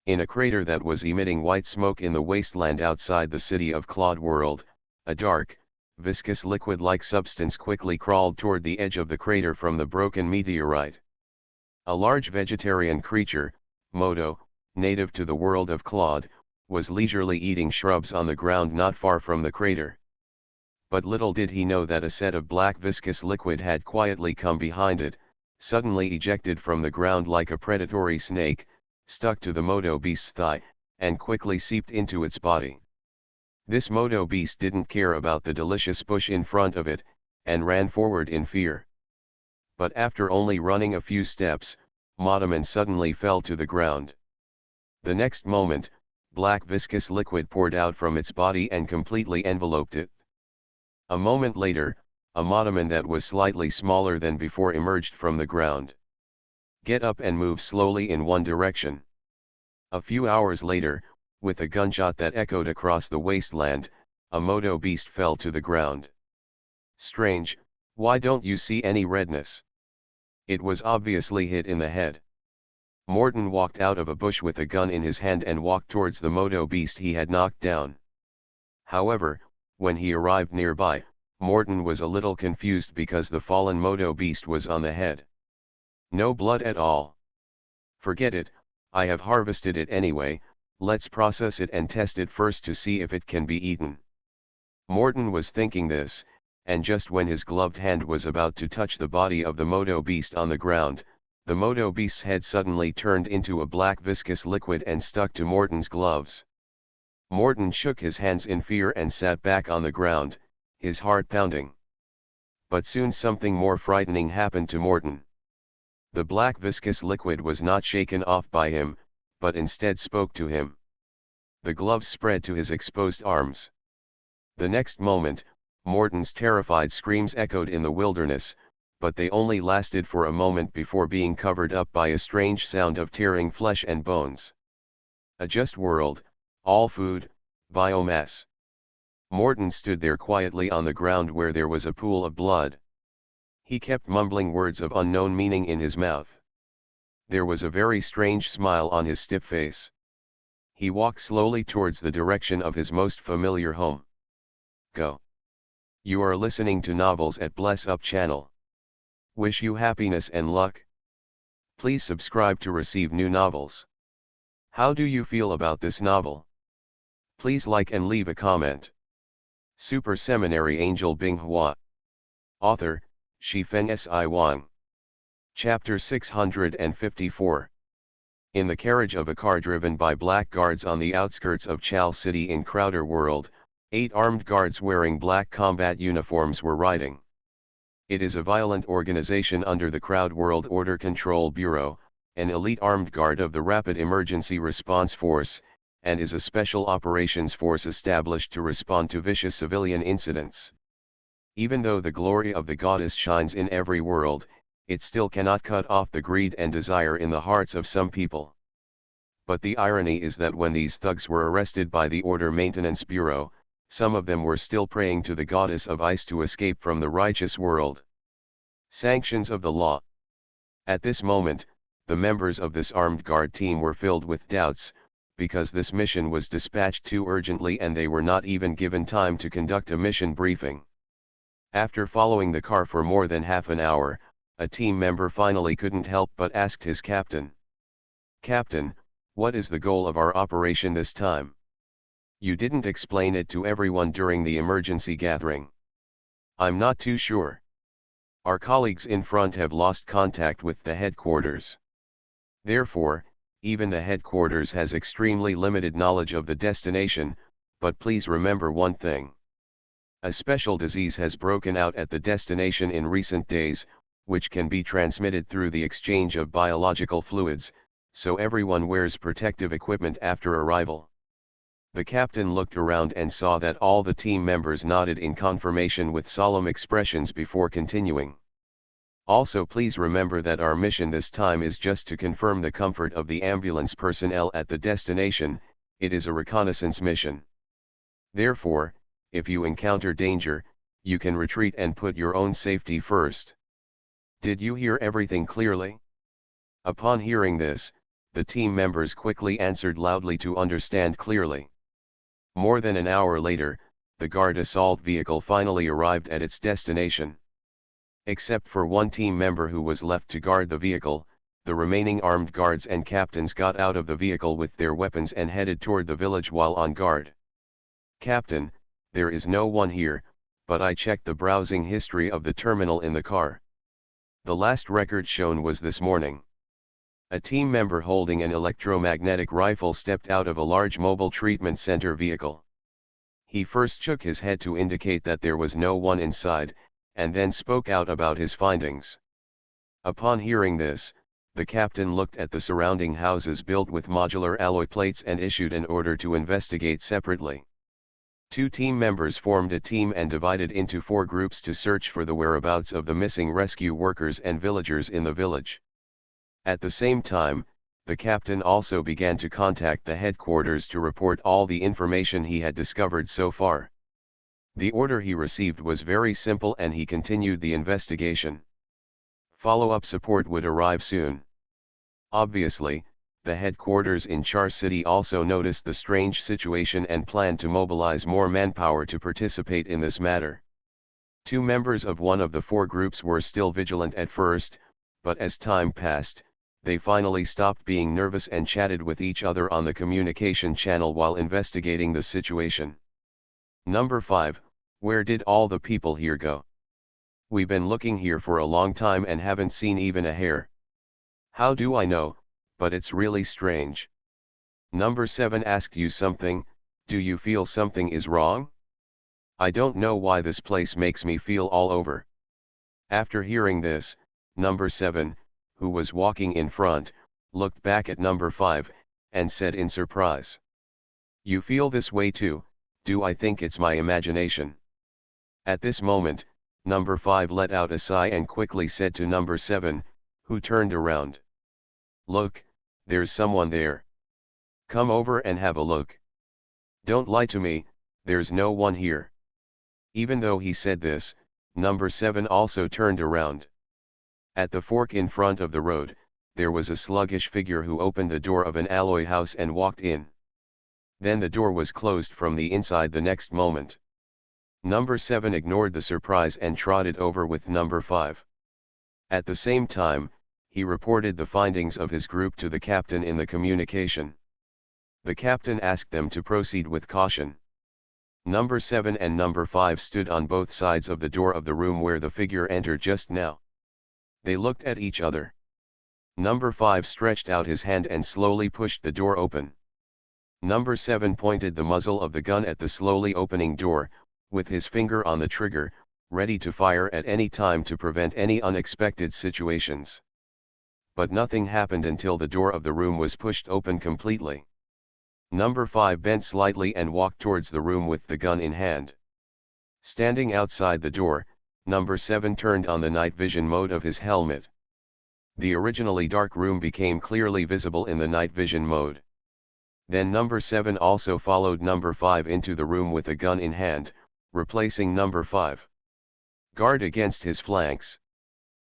In a crater that was emitting white smoke in the wasteland outside the city of Claude world, a dark, viscous liquid-like substance quickly crawled toward the edge of the crater from the broken meteorite. A large vegetarian creature, Modo, native to the world of Claude, was leisurely eating shrubs on the ground not far from the crater. But little did he know that a set of black viscous liquid had quietly come behind it, suddenly ejected from the ground like a predatory snake, stuck to the Modo beast's thigh, and quickly seeped into its body. This Modo beast didn't care about the delicious bush in front of it, and ran forward in fear. But after only running a few steps, Motaman suddenly fell to the ground. The next moment, black viscous liquid poured out from its body and completely enveloped it. A moment later, a Motaman that was slightly smaller than before emerged from the ground. Get up and move slowly in one direction. A few hours later, with a gunshot that echoed across the wasteland, a Moto beast fell to the ground. Strange, why don't you see any redness? It was obviously hit in the head. Morton walked out of a bush with a gun in his hand and walked towards the Moto beast he had knocked down. However, when he arrived nearby, Morton was a little confused because the fallen Moto beast was on the head. No blood at all. Forget it, I have harvested it anyway, let's process it and test it first to see if it can be eaten. Morton was thinking this, and just when his gloved hand was about to touch the body of the Moto beast on the ground, the Moto beast's head suddenly turned into a black viscous liquid and stuck to Morton's gloves. Morton shook his hands in fear and sat back on the ground, his heart pounding. But soon something more frightening happened to Morton. The black viscous liquid was not shaken off by him, but instead spoke to him. The gloves spread to his exposed arms. The next moment, Morton's terrified screams echoed in the wilderness, but they only lasted for a moment before being covered up by a strange sound of tearing flesh and bones. A just world, all food, biomass. Morton stood there quietly on the ground where there was a pool of blood. He kept mumbling words of unknown meaning in his mouth. There was a very strange smile on his stiff face. He walked slowly towards the direction of his most familiar home. Go. You are listening to Novels at Bless Up channel. Wish you happiness and luck. Please subscribe to receive new novels. How do you feel about this novel? Please like and leave a comment. Super Seminary Angel Binghua. Author, Shifeng Si Wang. Chapter 654. In the carriage of a car driven by black guards on the outskirts of Chal City in Crowder World, 8 armed guards wearing black combat uniforms were riding. It is a violent organization under the Crowd World Order Control Bureau, an elite armed guard of the Rapid Emergency Response Force, and is a special operations force established to respond to vicious civilian incidents. Even though the glory of the goddess shines in every world, it still cannot cut off the greed and desire in the hearts of some people. But the irony is that when these thugs were arrested by the Order Maintenance Bureau, some of them were still praying to the goddess of ice to escape from the righteous world. Sanctions of the law. At this moment, the members of this armed guard team were filled with doubts, because this mission was dispatched too urgently and they were not even given time to conduct a mission briefing. After following the car for more than half an hour, a team member finally couldn't help but asked his captain. "Captain, what is the goal of our operation this time? You didn't explain it to everyone during the emergency gathering." "I'm not too sure. Our colleagues in front have lost contact with the headquarters. Therefore, even the headquarters has extremely limited knowledge of the destination, but please remember one thing. A special disease has broken out at the destination in recent days, which can be transmitted through the exchange of biological fluids, so everyone wears protective equipment after arrival." The captain looked around and saw that all the team members nodded in confirmation with solemn expressions before continuing. "Also please remember that our mission this time is just to confirm the comfort of the ambulance personnel at the destination, it is a reconnaissance mission. Therefore, if you encounter danger, you can retreat and put your own safety first. Did you hear everything clearly?" Upon hearing this, the team members quickly answered loudly to understand clearly. More than an hour later, the guard assault vehicle finally arrived at its destination. Except for one team member who was left to guard the vehicle, the remaining armed guards and captains got out of the vehicle with their weapons and headed toward the village while on guard. "Captain, there is no one here, but I checked the browsing history of the terminal in the car. The last record shown was this morning." A team member holding an electromagnetic rifle stepped out of a large mobile treatment center vehicle. He first shook his head to indicate that there was no one inside, and then spoke out about his findings. Upon hearing this, the captain looked at the surrounding houses built with modular alloy plates and issued an order to investigate separately. 2 team members formed a team and divided into 4 groups to search for the whereabouts of the missing rescue workers and villagers in the village. At the same time, the captain also began to contact the headquarters to report all the information he had discovered so far. The order he received was very simple and he continued the investigation. Follow-up support would arrive soon. Obviously, the headquarters in Char City also noticed the strange situation and planned to mobilize more manpower to participate in this matter. 2 members of one of the 4 groups were still vigilant at first, but as time passed, they finally stopped being nervous and chatted with each other on the communication channel while investigating the situation. Number 5, where did all the people here go? We've been looking here for a long time and haven't seen even a hair. How do I know, but it's really strange. Number 7 asked you something, do you feel something is wrong? I don't know why this place makes me feel all over. After hearing this, number 7, who was walking in front, looked back at number 5, and said in surprise. You feel this way too, do I think it's my imagination? At this moment, number 5 let out a sigh and quickly said to number 7, who turned around. Look, there's someone there. Come over and have a look. Don't lie to me, there's no one here. Even though he said this, number 7 also turned around. At the fork in front of the road, there was a sluggish figure who opened the door of an alloy house and walked in. Then the door was closed from the inside the next moment. Number 7 ignored the surprise and trotted over with number 5. At the same time, he reported the findings of his group to the captain in the communication. The captain asked them to proceed with caution. Number 7 and number 5 stood on both sides of the door of the room where the figure entered just now. They looked at each other. Number 5 stretched out his hand and slowly pushed the door open. Number 7 pointed the muzzle of the gun at the slowly opening door, with his finger on the trigger, ready to fire at any time to prevent any unexpected situations. But nothing happened until the door of the room was pushed open completely. Number 5 bent slightly and walked towards the room with the gun in hand. Standing outside the door, number 7 turned on the night vision mode of his helmet. The originally dark room became clearly visible in the night vision mode. Then number 7 also followed number 5 into the room with a gun in hand, replacing number 5. Guard against his flanks.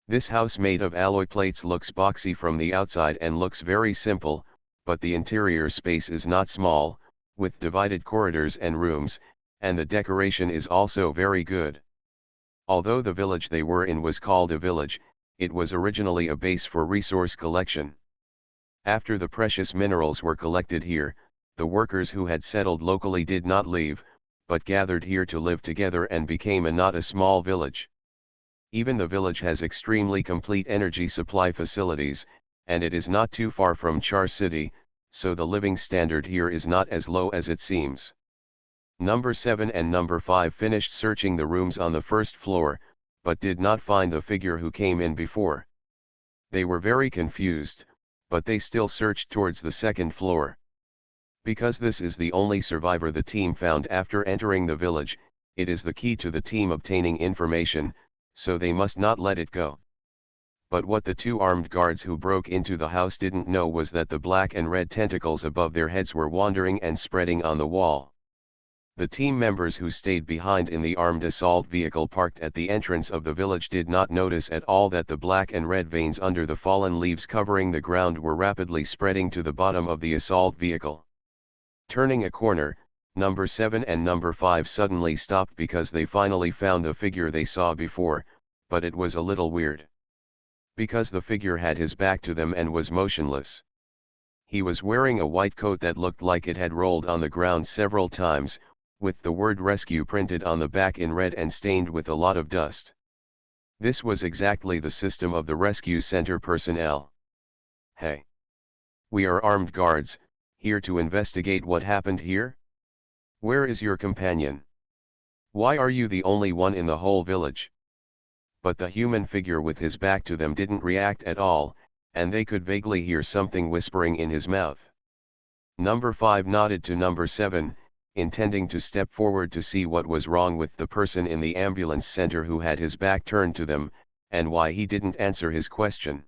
This house made of alloy plates looks boxy from the outside and looks very simple, but the interior space is not small, with divided corridors and rooms, and the decoration is also very good. Although the village they were in was called a village, it was originally a base for resource collection. After the precious minerals were collected here, the workers who had settled locally did not leave, but gathered here to live together and became a not a small village. Even the village has extremely complete energy supply facilities, and it is not too far from Char City, so the living standard here is not as low as it seems. Number 7 and number 5 finished searching the rooms on the first floor, but did not find the figure who came in before. They were very confused, but they still searched towards the second floor. Because this is the only survivor the team found after entering the village, it is the key to the team obtaining information, so they must not let it go. But what the 2 armed guards who broke into the house didn't know was that the black and red tentacles above their heads were wandering and spreading on the wall. The team members who stayed behind in the armed assault vehicle parked at the entrance of the village did not notice at all that the black and red veins under the fallen leaves covering the ground were rapidly spreading to the bottom of the assault vehicle. Turning a corner, number 7 and number 5 suddenly stopped because they finally found the figure they saw before, but it was a little weird. Because the figure had his back to them and was motionless. He was wearing a white coat that looked like it had rolled on the ground several times, with the word rescue printed on the back in red and stained with a lot of dust. This was exactly the system of the rescue center personnel. Hey! We are armed guards, here to investigate what happened here? Where is your companion? Why are you the only one in the whole village? but the human figure with his back to them didn't react at all, and they could vaguely hear something whispering in his mouth. Number 5 nodded to number 7, intending to step forward to see what was wrong with the person in the ambulance center who had his back turned to them, and why he didn't answer his question.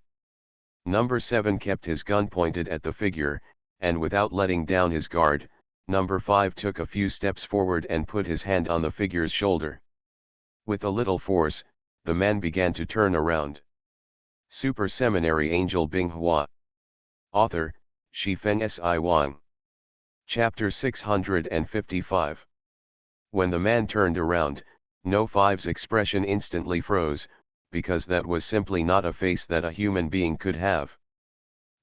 Number 7 kept his gun pointed at the figure, and without letting down his guard, number 5 took a few steps forward and put his hand on the figure's shoulder. With a little force, the man began to turn around. Super Seminary Angel Binghua. Author, Shifeng Si Wang. Chapter 655. When the man turned around, No 5's expression instantly froze, because that was simply not a face that a human being could have.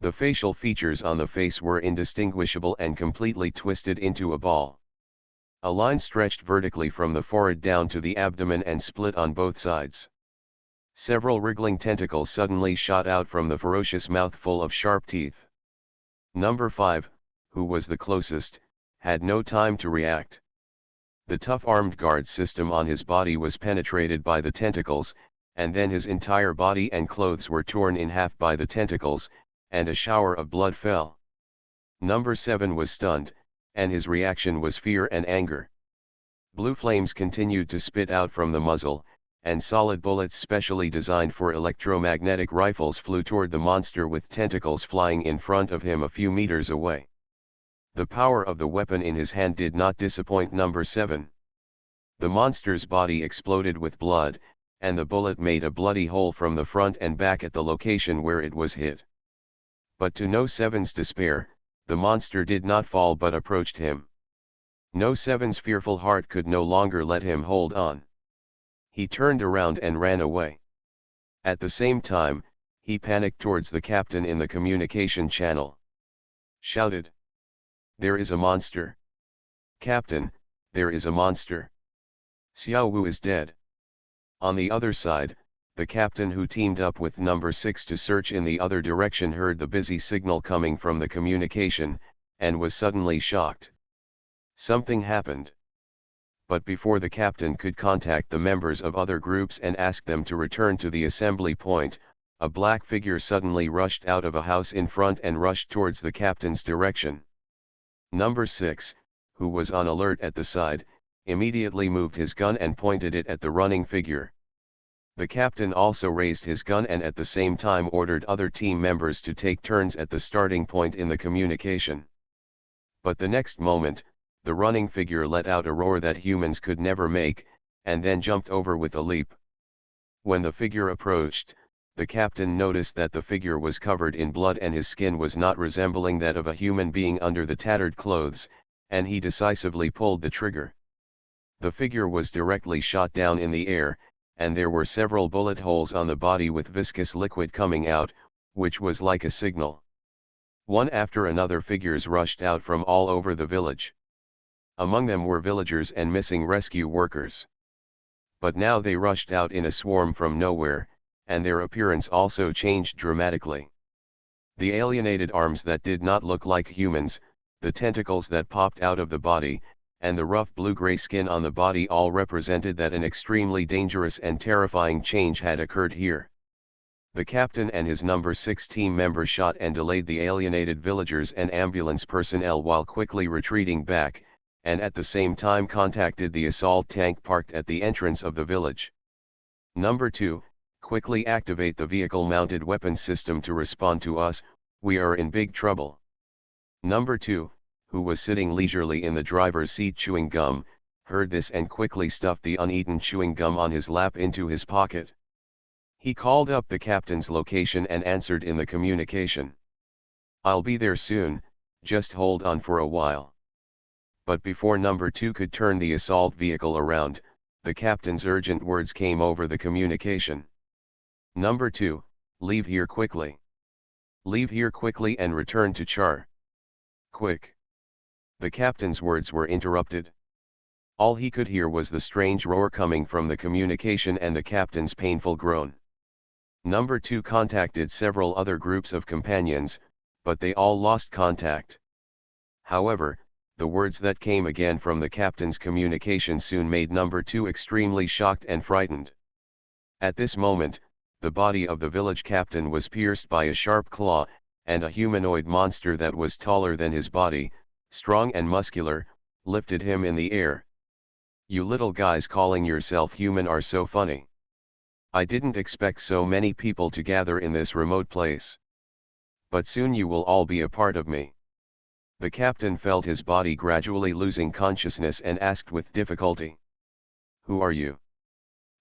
The facial features on the face were indistinguishable and completely twisted into a ball. A line stretched vertically from the forehead down to the abdomen and split on both sides. Several wriggling tentacles suddenly shot out from the ferocious mouth full of sharp teeth. Number 5, who was the closest, had no time to react. The tough armed guard system on his body was penetrated by the tentacles, and then his entire body and clothes were torn in half by the tentacles, and a shower of blood fell. Number 7 was stunned, and his reaction was fear and anger. Blue flames continued to spit out from the muzzle, and solid bullets specially designed for electromagnetic rifles flew toward the monster with tentacles flying in front of him a few meters away. The power of the weapon in his hand did not disappoint number 7. The monster's body exploded with blood, and the bullet made a bloody hole from the front and back at the location where it was hit. But to No 7's despair, the monster did not fall but approached him. No 7's fearful heart could no longer let him hold on. He turned around and ran away. At the same time, he panicked towards the captain in the communication channel. Shouted, "There is a monster! Captain, there is a monster! Xiao Wu is dead." On the other side, the captain who teamed up with number 6 to search in the other direction heard the busy signal coming from the communication, and was suddenly shocked. Something happened. But before the captain could contact the members of other groups and ask them to return to the assembly point, a black figure suddenly rushed out of a house in front and rushed towards the captain's direction. Number 6, who was on alert at the side, immediately moved his gun and pointed it at the running figure. The captain also raised his gun and at the same time ordered other team members to take turns at the starting point in the communication. But the next moment, the running figure let out a roar that humans could never make, and then jumped over with a leap. When the figure approached, the captain noticed that the figure was covered in blood and his skin was not resembling that of a human being under the tattered clothes, and he decisively pulled the trigger. The figure was directly shot down in the air, and there were several bullet holes on the body with viscous liquid coming out, which was like a signal. One after another figures rushed out from all over the village. Among them were villagers and missing rescue workers. But now they rushed out in a swarm from nowhere, and their appearance also changed dramatically. The alienated arms that did not look like humans, the tentacles that popped out of the body, and the rough blue-gray skin on the body all represented that an extremely dangerous and terrifying change had occurred here. The captain and his number 6 team member shot and delayed the alienated villagers and ambulance personnel while quickly retreating back, and at the same time contacted the assault tank parked at the entrance of the village. Number 2, quickly activate the vehicle-mounted weapon system to respond to us, we are in big trouble. Number 2, who was sitting leisurely in the driver's seat chewing gum, heard this and quickly stuffed the uneaten chewing gum on his lap into his pocket. He called up the captain's location and answered in the communication. "I'll be there soon, just hold on for a while." But before number 2 could turn the assault vehicle around, the captain's urgent words came over the communication. "Number 2, leave here quickly. Leave here quickly and return to Char. Quick." The captain's words were interrupted. All he could hear was the strange roar coming from the communication and the captain's painful groan. Number 2 contacted several other groups of companions, but they all lost contact. However, the words that came again from the captain's communication soon made number 2 extremely shocked and frightened. At this moment, the body of the village captain was pierced by a sharp claw, and a humanoid monster that was taller than his body, strong and muscular, lifted him in the air. "You little guys calling yourself human are so funny. I didn't expect so many people to gather in this remote place. But soon you will all be a part of me." The captain felt his body gradually losing consciousness and asked with difficulty, "Who are you?"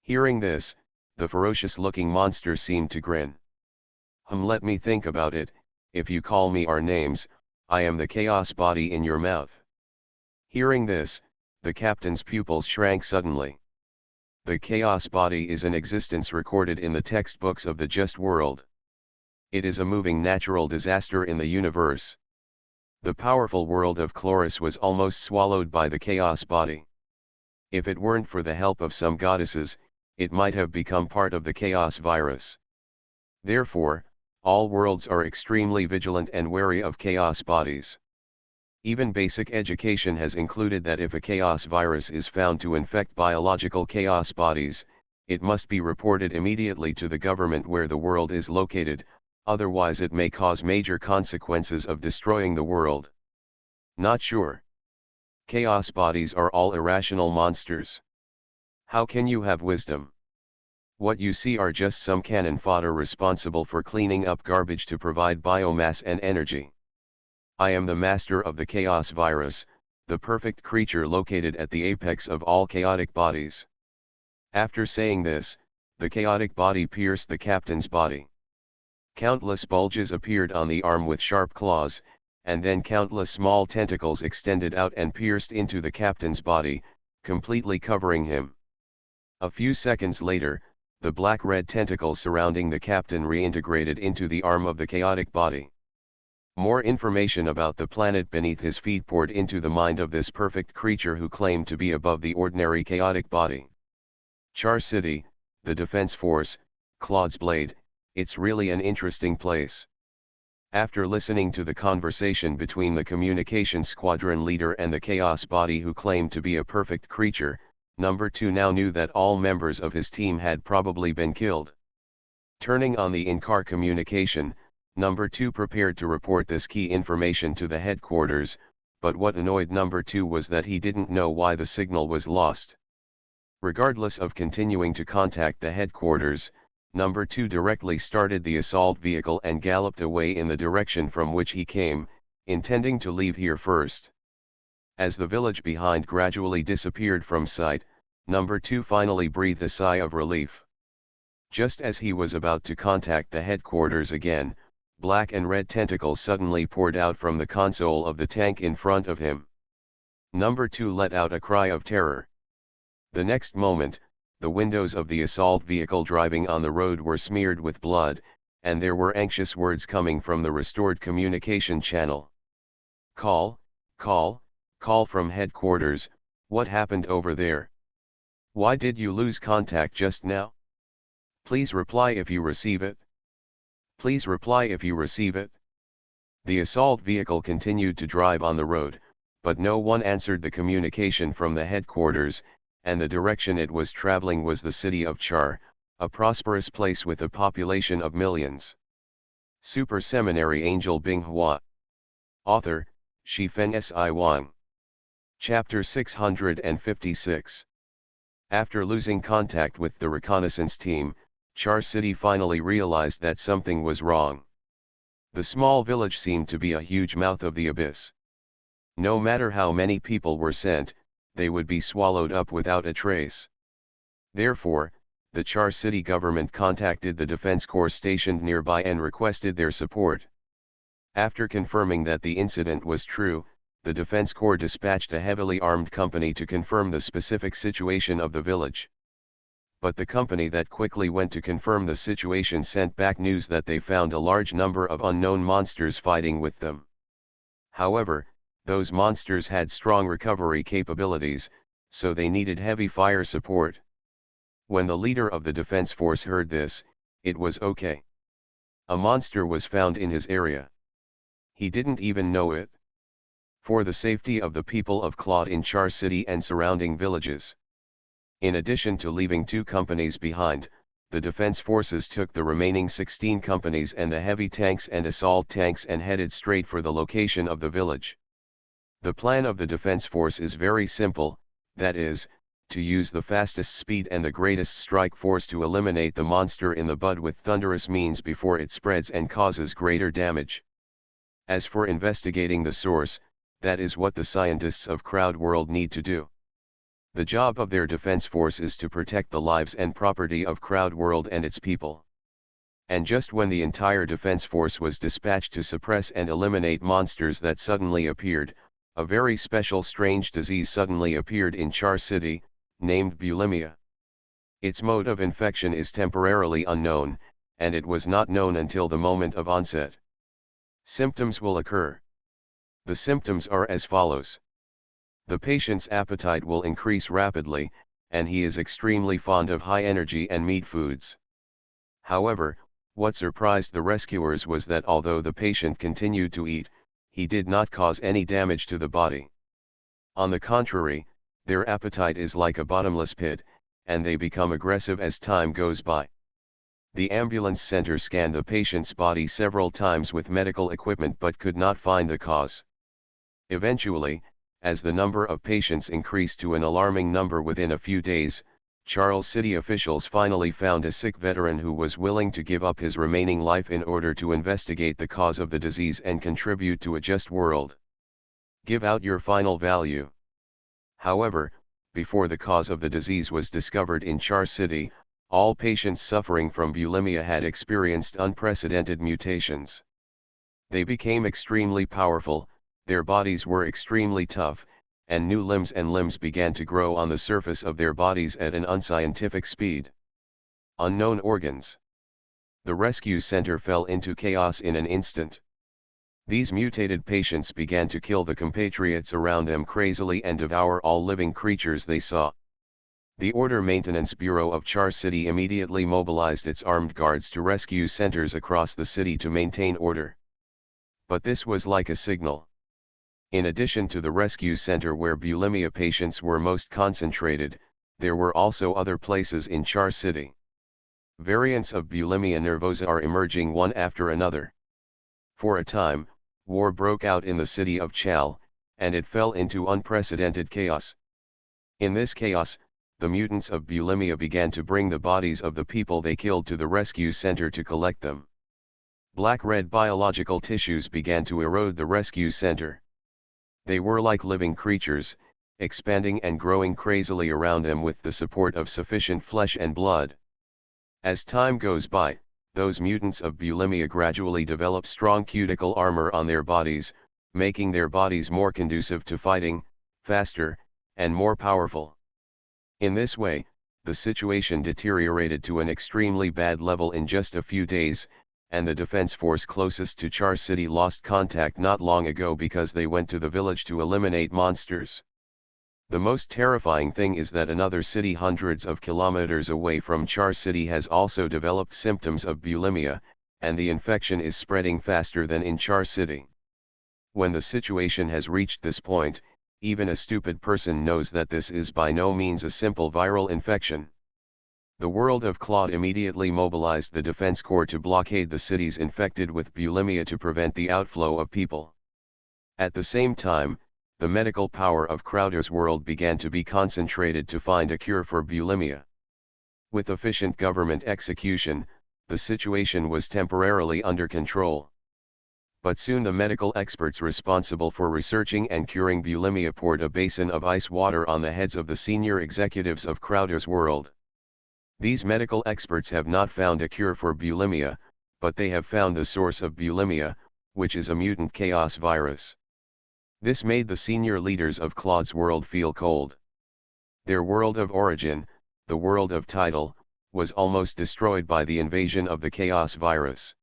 Hearing this, the ferocious-looking monster seemed to grin. Let me think about it. If you call me our names, I am the chaos body in your mouth." Hearing this, the captain's pupils shrank suddenly. The chaos body is an existence recorded in the textbooks of the just world. It is a moving natural disaster in the universe. The powerful world of Chloris was almost swallowed by the chaos body. If it weren't for the help of some goddesses, it might have become part of the chaos virus. Therefore, all worlds are extremely vigilant and wary of chaos bodies. Even basic education has included that if a chaos virus is found to infect biological chaos bodies, it must be reported immediately to the government where the world is located, otherwise it may cause major consequences of destroying the world. Not sure. Chaos bodies are all irrational monsters. How can you have wisdom? What you see are just some cannon fodder responsible for cleaning up garbage to provide biomass and energy. I am the master of the chaos virus, the perfect creature located at the apex of all chaotic bodies. After saying this, the chaotic body pierced the captain's body. Countless bulges appeared on the arm with sharp claws, and then countless small tentacles extended out and pierced into the captain's body, completely covering him. A few seconds later, the black-red tentacles surrounding the captain reintegrated into the arm of the chaotic body. More information about the planet beneath his feet poured into the mind of this perfect creature who claimed to be above the ordinary chaotic body. Char City, the Defense Force, Claude's Blade, it's really an interesting place. After listening to the conversation between the communications squadron leader and the chaos body who claimed to be a perfect creature, Number 2 now knew that all members of his team had probably been killed. Turning on the in-car communication, Number 2 prepared to report this key information to the headquarters, but what annoyed Number 2 was that he didn't know why the signal was lost. Regardless of continuing to contact the headquarters, Number 2 directly started the assault vehicle and galloped away in the direction from which he came, intending to leave here first. As the village behind gradually disappeared from sight, Number 2 finally breathed a sigh of relief. Just as he was about to contact the headquarters again, black and red tentacles suddenly poured out from the console of the tank in front of him. Number 2 let out a cry of terror. The next moment, the windows of the assault vehicle driving on the road were smeared with blood, and there were anxious words coming from the restored communication channel. Call from headquarters, what happened over there? Why did you lose contact just now? Please reply if you receive it. Please reply if you receive it. The assault vehicle continued to drive on the road, but no one answered the communication from the headquarters, and the direction it was traveling was the city of Char, a prosperous place with a population of millions. Super Seminary Angel Binghua. Author, Shifeng Si Wang. Chapter 656. After losing contact with the reconnaissance team, Char City finally realized that something was wrong. The small village seemed to be a huge mouth of the abyss. No matter how many people were sent, they would be swallowed up without a trace. Therefore, the Char City government contacted the Defense Corps stationed nearby and requested their support. After confirming that the incident was true, the Defense Corps dispatched a heavily armed company to confirm the specific situation of the village. But the company that quickly went to confirm the situation sent back news that they found a large number of unknown monsters fighting with them. However, those monsters had strong recovery capabilities, so they needed heavy fire support. When the leader of the defense force heard this, it was okay. A monster was found in his area. He didn't even know it. For the safety of the people of Claude in Char City and surrounding villages. In addition to leaving 2 companies behind, the defense forces took the remaining 16 companies and the heavy tanks and assault tanks and headed straight for the location of the village. The plan of the defense force is very simple, that is, to use the fastest speed and the greatest strike force to eliminate the monster in the bud with thunderous means before it spreads and causes greater damage. As for investigating the source, that is what the scientists of Crowd World need to do. The job of their defense force is to protect the lives and property of Crowd World and its people. And just when the entire defense force was dispatched to suppress and eliminate monsters that suddenly appeared, a very special strange disease suddenly appeared in Char City, named bulimia. Its mode of infection is temporarily unknown, and it was not known until the moment of onset. Symptoms will occur. The symptoms are as follows. The patient's appetite will increase rapidly, and he is extremely fond of high energy and meat foods. However, what surprised the rescuers was that although the patient continued to eat, he did not cause any damage to the body. On the contrary, their appetite is like a bottomless pit, and they become aggressive as time goes by. The ambulance center scanned the patient's body several times with medical equipment but could not find the cause. Eventually, as the number of patients increased to an alarming number within a few days, Charles City officials finally found a sick veteran who was willing to give up his remaining life in order to investigate the cause of the disease and contribute to a just world. Give out your final value. However, before the cause of the disease was discovered in Char City, all patients suffering from bulimia had experienced unprecedented mutations. They became extremely powerful, their bodies were extremely tough, and new limbs began to grow on the surface of their bodies at an unscientific speed. Unknown organs. The rescue center fell into chaos in an instant. These mutated patients began to kill the compatriots around them crazily and devour all living creatures they saw. The Order Maintenance Bureau of Char City immediately mobilized its armed guards to rescue centers across the city to maintain order. But this was like a signal. In addition to the rescue center where bulimia patients were most concentrated, there were also other places in Char City. Variants of bulimia nervosa are emerging one after another. For a time, war broke out in the city of Chal, and it fell into unprecedented chaos. In this chaos, the mutants of bulimia began to bring the bodies of the people they killed to the rescue center to collect them. Black-red biological tissues began to erode the rescue center. They were like living creatures, expanding and growing crazily around them with the support of sufficient flesh and blood. As time goes by, those mutants of bulimia gradually develop strong cuticle armor on their bodies, making their bodies more conducive to fighting, faster, and more powerful. In this way, the situation deteriorated to an extremely bad level in just a few days, and the defense force closest to Char City lost contact not long ago because they went to the village to eliminate monsters. The most terrifying thing is that another city hundreds of kilometers away from Char City has also developed symptoms of bulimia, and the infection is spreading faster than in Char City. When the situation has reached this point, even a stupid person knows that this is by no means a simple viral infection. The world of Claude immediately mobilized the defense corps to blockade the cities infected with bulimia to prevent the outflow of people. At the same time, the medical power of Crowder's world began to be concentrated to find a cure for bulimia. With efficient government execution, the situation was temporarily under control. But soon the medical experts responsible for researching and curing bulimia poured a basin of ice water on the heads of the senior executives of Crowder's world. These medical experts have not found a cure for bulimia, but they have found the source of bulimia, which is a mutant chaos virus. This made the senior leaders of Claude's world feel cold. Their world of origin, the world of title, was almost destroyed by the invasion of the chaos virus.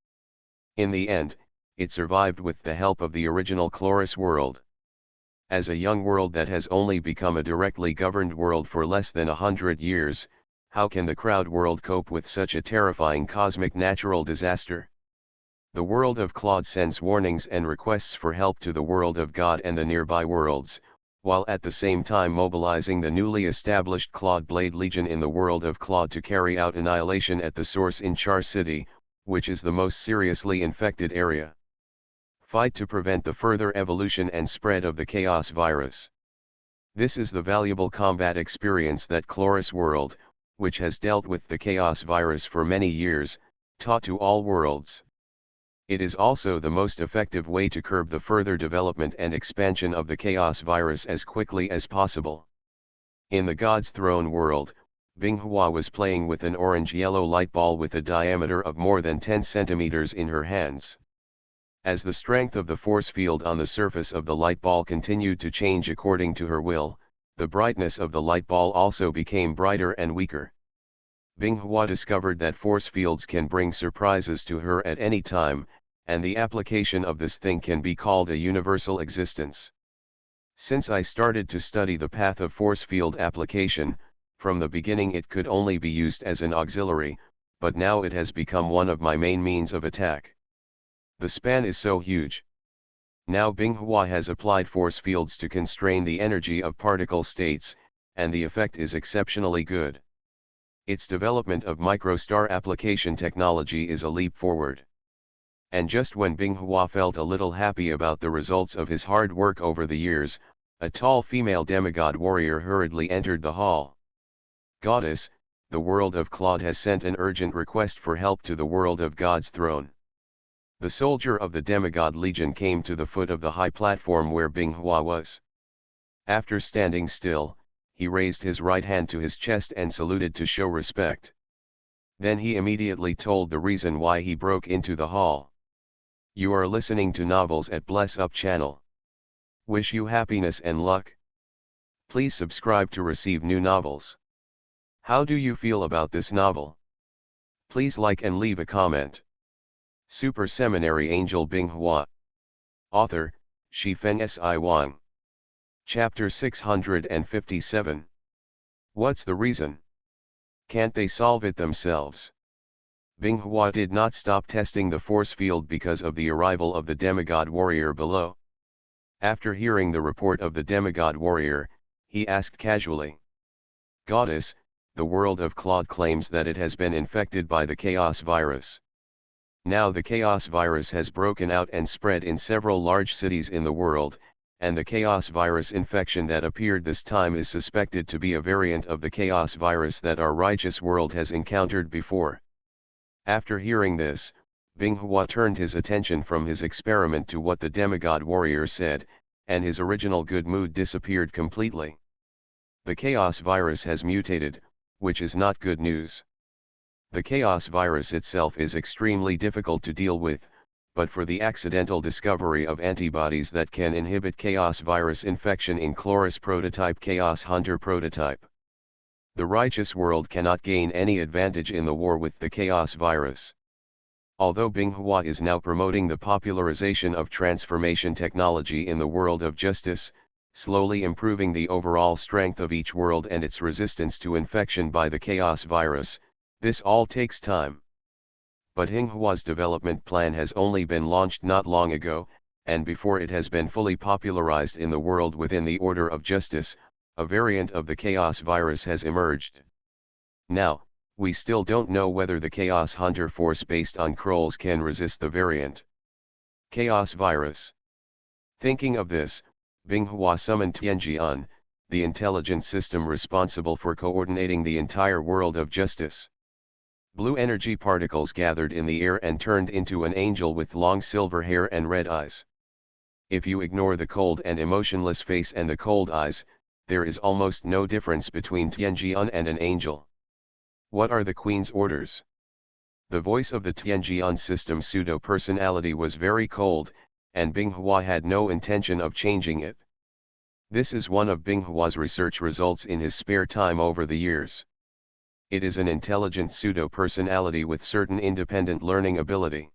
In the end, it survived with the help of the original Chloris world. As a young world that has only become a directly governed world for less than 100 years, how can the Crowd world cope with such a terrifying cosmic natural disaster? The world of Claude sends warnings and requests for help to the world of God and the nearby worlds, while at the same time mobilizing the newly established Claude Blade Legion in the world of Claude to carry out annihilation at the source in Char City, which is the most seriously infected area. Fight to prevent the further evolution and spread of the Chaos virus. This is the valuable combat experience that Chloris World, which has dealt with the Chaos virus for many years, taught to all worlds. It is also the most effective way to curb the further development and expansion of the Chaos virus as quickly as possible. In the God's Throne world, Binghua was playing with an orange-yellow light ball with a diameter of more than 10 centimeters in her hands. As the strength of the force field on the surface of the light ball continued to change according to her will, the brightness of the light ball also became brighter and weaker. Binghua discovered that force fields can bring surprises to her at any time, and the application of this thing can be called a universal existence. Since I started to study the path of force field application, from the beginning it could only be used as an auxiliary, but now it has become one of my main means of attack. The span is so huge. Now Binghua has applied force fields to constrain the energy of particle states, and the effect is exceptionally good. Its development of microstar application technology is a leap forward. And just when Binghua felt a little happy about the results of his hard work over the years, a tall female demigod warrior hurriedly entered the hall. Goddess, the world of Claude has sent an urgent request for help to the world of God's throne. The soldier of the demigod legion came to the foot of the high platform where Binghua was. After standing still, he raised his right hand to his chest and saluted to show respect. Then he immediately told the reason why he broke into the hall. You are listening to novels at Bless Up channel. Wish you happiness and luck. Please subscribe to receive new novels. How do you feel about this novel? Please like and leave a comment. Super Seminary Angel Binghua. Author, Shifeng Si Wang. Chapter 657. What's the reason? Can't they solve it themselves? Binghua did not stop testing the force field because of the arrival of the demigod warrior below. After hearing the report of the demigod warrior, he asked casually. Goddess, the world of Claude claims that it has been infected by the Chaos virus. Now the Chaos virus has broken out and spread in several large cities in the world, and the Chaos virus infection that appeared this time is suspected to be a variant of the Chaos virus that our righteous world has encountered before. After hearing this, Binghua turned his attention from his experiment to what the demigod warrior said, and his original good mood disappeared completely. The Chaos virus has mutated, which is not good news. The Chaos virus itself is extremely difficult to deal with, but for the accidental discovery of antibodies that can inhibit Chaos virus infection in Chloris prototype Chaos Hunter prototype, the righteous world cannot gain any advantage in the war with the Chaos virus. Although Binghua is now promoting the popularization of transformation technology in the world of justice, slowly improving the overall strength of each world and its resistance to infection by the Chaos virus, this all takes time. But Binghua's development plan has only been launched not long ago, and before it has been fully popularized in the world within the order of justice, a variant of the Chaos virus has emerged. Now, we still don't know whether the Chaos Hunter force based on Krolls can resist the variant. Chaos virus. Thinking of this, Binghua summoned Tianjian, the intelligence system responsible for coordinating the entire world of justice. Blue energy particles gathered in the air and turned into an angel with long silver hair and red eyes. If you ignore the cold and emotionless face and the cold eyes, there is almost no difference between Tianjian and an angel. What are the Queen's orders? The voice of the Tianjian system pseudo-personality was very cold, and Binghua had no intention of changing it. This is one of Binghua's research results in his spare time over the years. It is an intelligent pseudo-personality with certain independent learning ability.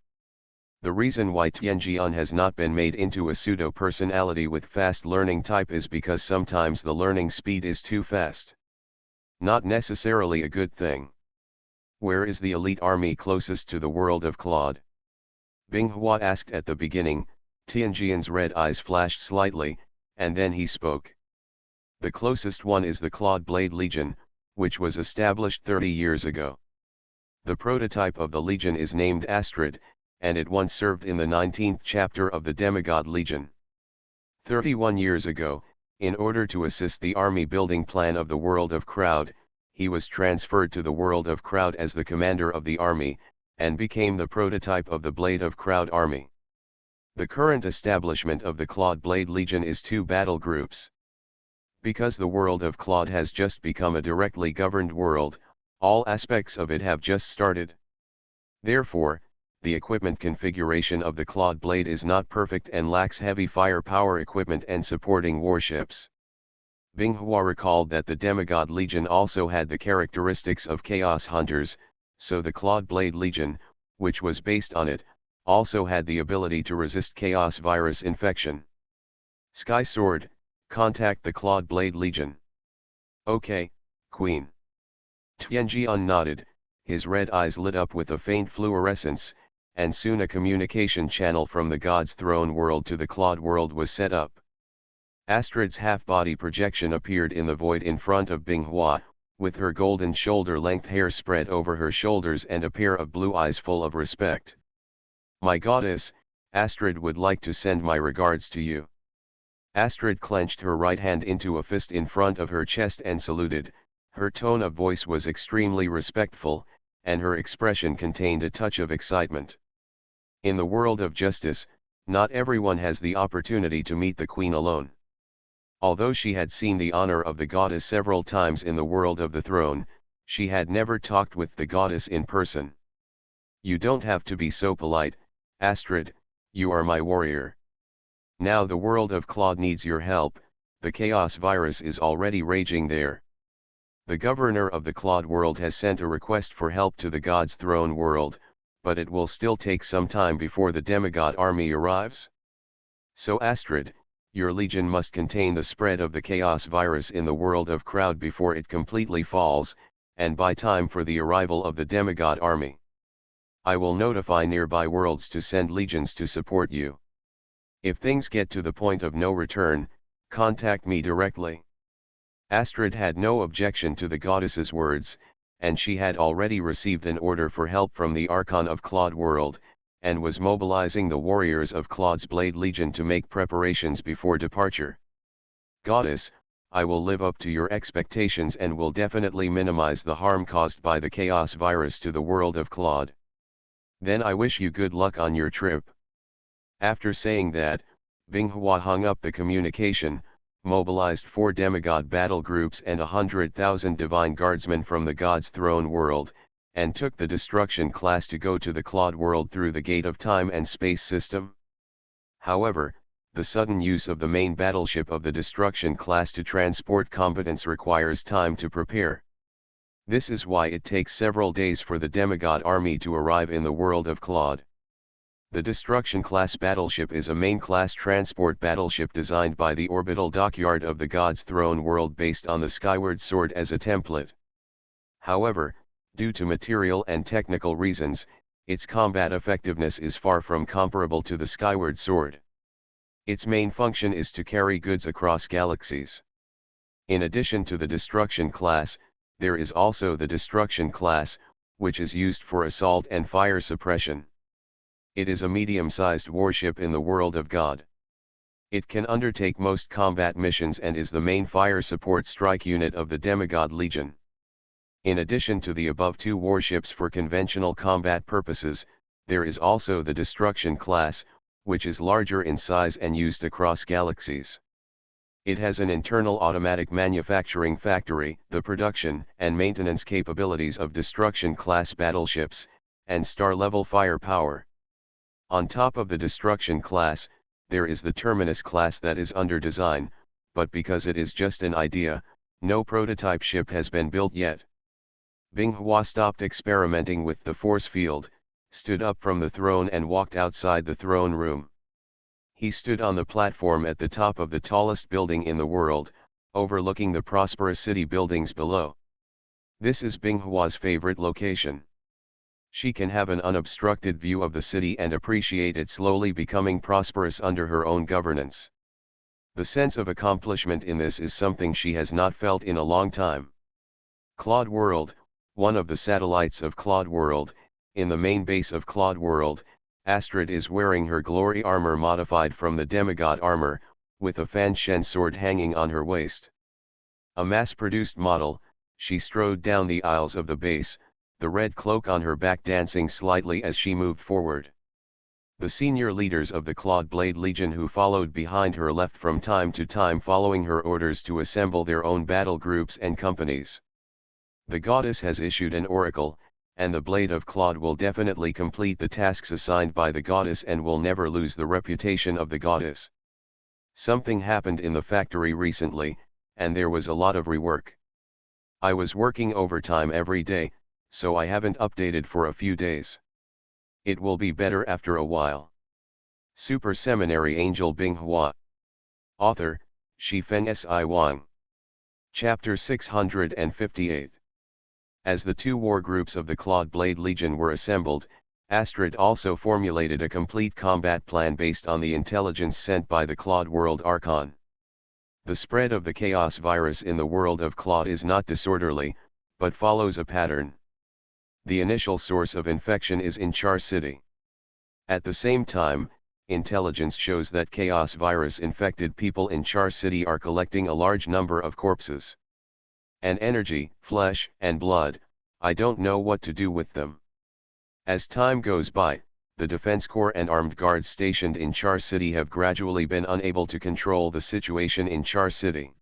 The reason why Tianjian has not been made into a pseudo-personality with fast learning type is because sometimes the learning speed is too fast. Not necessarily a good thing. Where is the elite army closest to the world of Claude? Binghua asked at the beginning. Tianjian's red eyes flashed slightly, and then he spoke. The closest one is the Clawed Blade Legion, which was established 30 years ago. The prototype of the Legion is named Astrid, and it once served in the 19th chapter of the Demigod Legion. 31 years ago, in order to assist the army building plan of the world of Crowd, he was transferred to the world of Crowd as the commander of the army, and became the prototype of the Blade of Crowd army. The current establishment of the Clawed Blade Legion is 2 battle groups. Because the world of Clawed has just become a directly governed world, all aspects of it have just started. Therefore, the equipment configuration of the Clawed Blade is not perfect and lacks heavy firepower equipment and supporting warships. Binghua recalled that the Demigod Legion also had the characteristics of Chaos Hunters, so the Clawed Blade Legion, which was based on it, also had the ability to resist Chaos virus infection. Sky Sword, contact the Clawed Blade Legion. Okay, Queen. Tianjian nodded, his red eyes lit up with a faint fluorescence, and soon a communication channel from the God's throne world to the Clawed world was set up. Astrid's half-body projection appeared in the void in front of Binghua, with her golden shoulder-length hair spread over her shoulders and a pair of blue eyes full of respect. My goddess, Astrid would like to send my regards to you. Astrid clenched her right hand into a fist in front of her chest and saluted. Her tone of voice was extremely respectful, and her expression contained a touch of excitement. In the world of justice, not everyone has the opportunity to meet the queen alone. Although she had seen the honor of the goddess several times in the world of the throne, she had never talked with the goddess in person. You don't have to be so polite, Astrid, you are my warrior. Now the world of Claude needs your help, the chaos virus is already raging there. The governor of the Claude world has sent a request for help to the God's throne world, but it will still take some time before the demigod army arrives. So Astrid, your legion must contain the spread of the chaos virus in the world of Crowd before it completely falls, and buy time for the arrival of the demigod army. I will notify nearby worlds to send legions to support you. If things get to the point of no return, contact me directly. Astrid had no objection to the goddess's words, and she had already received an order for help from the Archon of Claude world, and was mobilizing the warriors of Claude's Blade Legion to make preparations before departure. Goddess, I will live up to your expectations and will definitely minimize the harm caused by the chaos virus to the world of Claude. Then I wish you good luck on your trip. After saying that, Binghua hung up the communication, mobilized 4 demigod battle groups and 100,000 divine guardsmen from the God's throne world, and took the destruction class to go to the Claude world through the gate of time and space system. However, the sudden use of the main battleship of the destruction class to transport combatants requires time to prepare. This is why it takes several days for the demigod army to arrive in the world of Claude. The Destruction class battleship is a main-class transport battleship designed by the orbital dockyard of the God's throne world based on the Skyward Sword as a template. However, due to material and technical reasons, its combat effectiveness is far from comparable to the Skyward Sword. Its main function is to carry goods across galaxies. In addition to the Destruction class, there is also the Destruction class, which is used for assault and fire suppression. It is a medium-sized warship in the world of God. It can undertake most combat missions and is the main fire support strike unit of the Demigod Legion. In addition to the above 2 warships for conventional combat purposes, there is also the Destruction class, which is larger in size and used across galaxies. It has an internal automatic manufacturing factory, the production and maintenance capabilities of Destruction class battleships, and star-level firepower. On top of the Destruction class, there is the Terminus class that is under design, but because it is just an idea, no prototype ship has been built yet. Binghua stopped experimenting with the force field, stood up from the throne and walked outside the throne room. He stood on the platform at the top of the tallest building in the world, overlooking the prosperous city buildings below. This is Binghua's favorite location. She can have an unobstructed view of the city and appreciate it slowly becoming prosperous under her own governance. The sense of accomplishment in this is something she has not felt in a long time. Claude World, one of the satellites of Claude World, in the main base of Claude World, Astrid is wearing her glory armor modified from the demigod armor, with a Fan Shen sword hanging on her waist. A mass-produced model, she strode down the aisles of the base, the red cloak on her back dancing slightly as she moved forward. The senior leaders of the Claude Blade Legion who followed behind her left from time to time following her orders to assemble their own battle groups and companies. The goddess has issued an oracle, and the Blade of Claude will definitely complete the tasks assigned by the goddess and will never lose the reputation of the goddess. Something happened in the factory recently, and there was a lot of rework. I was working overtime every day, so I haven't updated for a few days. It will be better after a while. Super Seminary Angel Binghua. Author, Shifen Si Wang. Chapter 658. As the two war groups of the Claude Blade Legion were assembled, Astrid also formulated a complete combat plan based on the intelligence sent by the Claude World Archon. The spread of the chaos virus in the world of Claude is not disorderly, but follows a pattern. The initial source of infection is in Char City. At the same time, intelligence shows that chaos virus infected people in Char City are collecting a large number of corpses. And energy, flesh, and blood, I don't know what to do with them. As time goes by, the Defense Corps and armed guards stationed in Char City have gradually been unable to control the situation in Char City.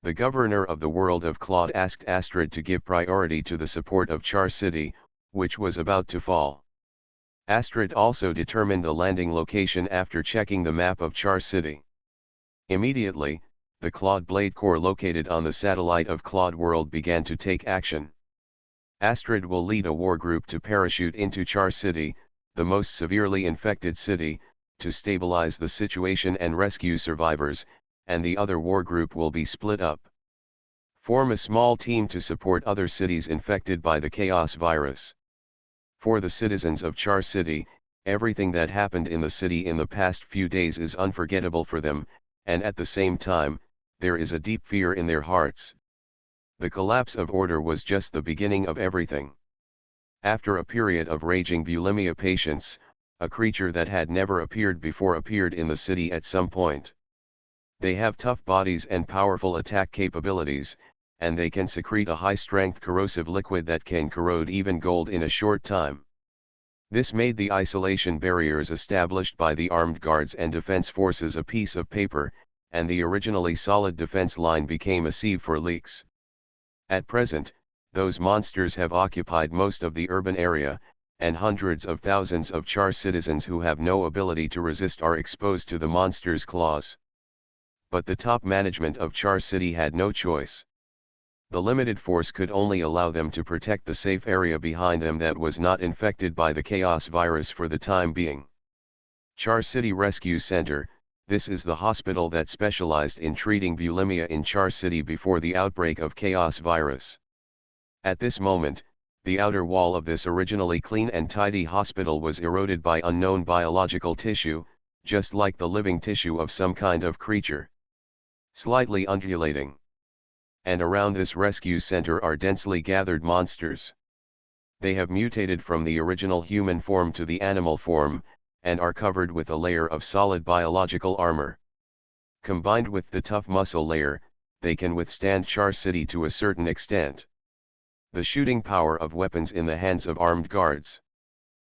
The governor of the world of Claude asked Astrid to give priority to the support of Char City, which was about to fall. Astrid also determined the landing location after checking the map of Char City. Immediately, the Claude Blade Corps located on the satellite of Claude World began to take action. Astrid will lead a war group to parachute into Char City, the most severely infected city, to stabilize the situation and rescue survivors, and the other war group will be split up. Form a small team to support other cities infected by the chaos virus. For the citizens of Char City, everything that happened in the city in the past few days is unforgettable for them, and at the same time, there is a deep fear in their hearts. The collapse of order was just the beginning of everything. After a period of raging bulimia patients, a creature that had never appeared before appeared in the city at some point. They have tough bodies and powerful attack capabilities, and they can secrete a high-strength corrosive liquid that can corrode even gold in a short time. This made the isolation barriers established by the armed guards and defense forces a piece of paper, and the originally solid defense line became a sieve for leaks. At present, those monsters have occupied most of the urban area, and hundreds of thousands of Char citizens who have no ability to resist are exposed to the monsters' claws. But the top management of Char City had no choice. The limited force could only allow them to protect the safe area behind them that was not infected by the chaos virus for the time being. Char City Rescue Center, this is the hospital that specialized in treating bulimia in Char City before the outbreak of chaos virus. At this moment, the outer wall of this originally clean and tidy hospital was eroded by unknown biological tissue, just like the living tissue of some kind of creature. Slightly undulating. And around this rescue center are densely gathered monsters. They have mutated from the original human form to the animal form, and are covered with a layer of solid biological armor. Combined with the tough muscle layer, they can withstand Char City to a certain extent. The shooting power of weapons in the hands of armed guards.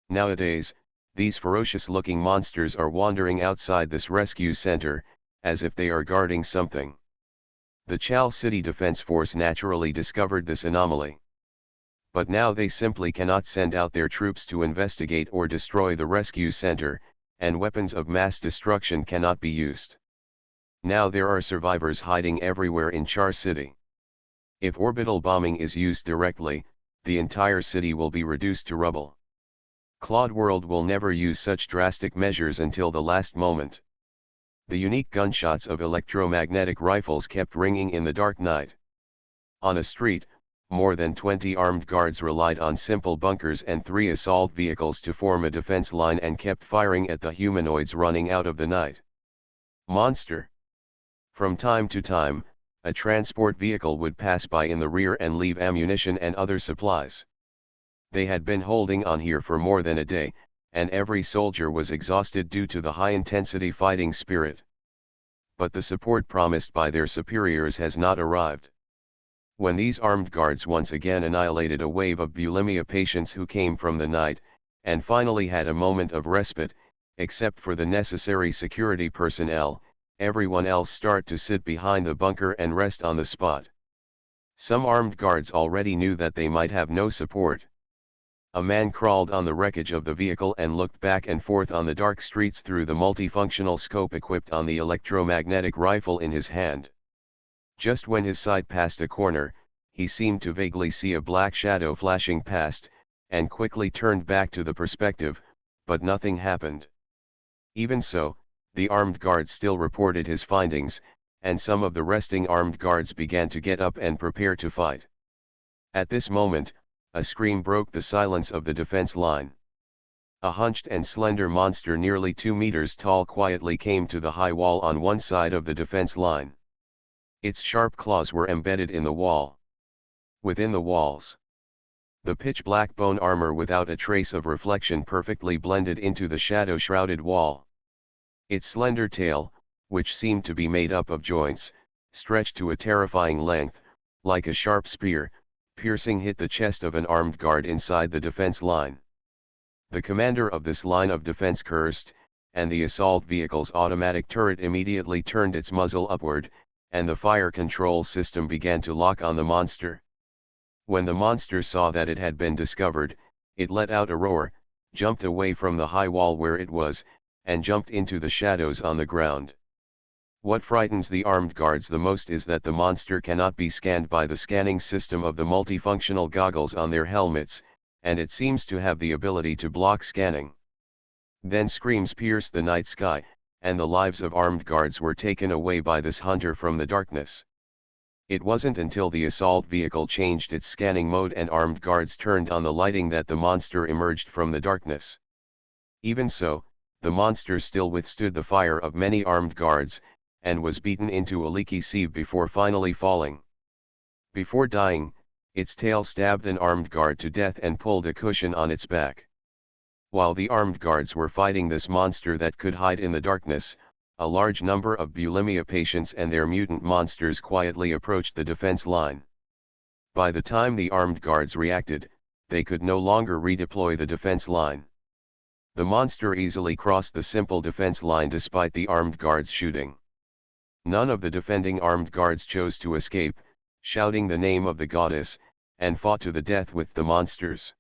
Nowadays, these ferocious-looking monsters are wandering outside this rescue center, as if they are guarding something. The Chal City Defense Force naturally discovered this anomaly. But now they simply cannot send out their troops to investigate or destroy the rescue center, and weapons of mass destruction cannot be used. Now there are survivors hiding everywhere in Char City. If orbital bombing is used directly, the entire city will be reduced to rubble. Claude World will never use such drastic measures until the last moment. The unique gunshots of electromagnetic rifles kept ringing in the dark night. On a street, more than 20 armed guards relied on simple bunkers and 3 assault vehicles to form a defense line and kept firing at the humanoids running out of the night. Monster! From time to time, a transport vehicle would pass by in the rear and leave ammunition and other supplies. They had been holding on here for more than a day, and every soldier was exhausted due to the high-intensity fighting spirit. But the support promised by their superiors has not arrived. When these armed guards once again annihilated a wave of bulimia patients who came from the night, and finally had a moment of respite, except for the necessary security personnel, everyone else start to sit behind the bunker and rest on the spot. Some armed guards already knew that they might have no support. A man crawled on the wreckage of the vehicle and looked back and forth on the dark streets through the multifunctional scope equipped on the electromagnetic rifle in his hand. Just when his sight passed a corner, he seemed to vaguely see a black shadow flashing past, and quickly turned back to the perspective, but nothing happened. Even so, the armed guard still reported his findings, and some of the resting armed guards began to get up and prepare to fight. At this moment, a scream broke the silence of the defense line. A hunched and slender monster nearly 2 meters tall quietly came to the high wall on one side of the defense line. Its sharp claws were embedded in the wall. Within the walls, the pitch-black bone armor without a trace of reflection perfectly blended into the shadow-shrouded wall. Its slender tail, which seemed to be made up of joints, stretched to a terrifying length, like a sharp spear, piercing hit the chest of an armed guard inside the defense line. The commander of this line of defense cursed, and the assault vehicle's automatic turret immediately turned its muzzle upward, and the fire control system began to lock on the monster. When the monster saw that it had been discovered, it let out a roar, jumped away from the high wall where it was, and jumped into the shadows on the ground. What frightens the armed guards the most is that the monster cannot be scanned by the scanning system of the multifunctional goggles on their helmets, and it seems to have the ability to block scanning. Then screams pierced the night sky, and the lives of armed guards were taken away by this hunter from the darkness. It wasn't until the assault vehicle changed its scanning mode and armed guards turned on the lighting that the monster emerged from the darkness. Even so, the monster still withstood the fire of many armed guards, and was beaten into a leaky sieve before finally falling. Before dying, its tail stabbed an armed guard to death and pulled a cushion on its back. While the armed guards were fighting this monster that could hide in the darkness, a large number of bulimia patients and their mutant monsters quietly approached the defense line. By the time the armed guards reacted, they could no longer redeploy the defense line. The monster easily crossed the simple defense line despite the armed guards shooting. None of the defending armed guards chose to escape, shouting the name of the goddess, and fought to the death with the monsters.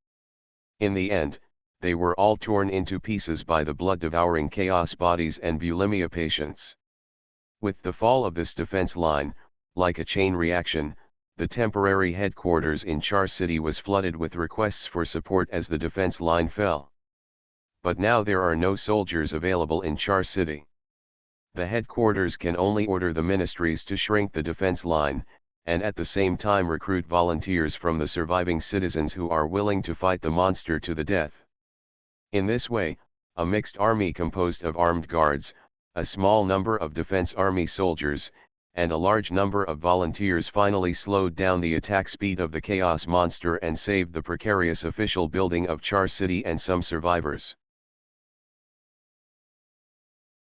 In the end, they were all torn into pieces by the blood-devouring chaos bodies and bulimia patients. With the fall of this defense line, like a chain reaction, the temporary headquarters in Char City was flooded with requests for support as the defense line fell. But now there are no soldiers available in Char City. The headquarters can only order the ministries to shrink the defense line, and at the same time recruit volunteers from the surviving citizens who are willing to fight the monster to the death. In this way, a mixed army composed of armed guards, a small number of defense army soldiers, and a large number of volunteers finally slowed down the attack speed of the chaos monster and saved the precarious official building of Char City and some survivors.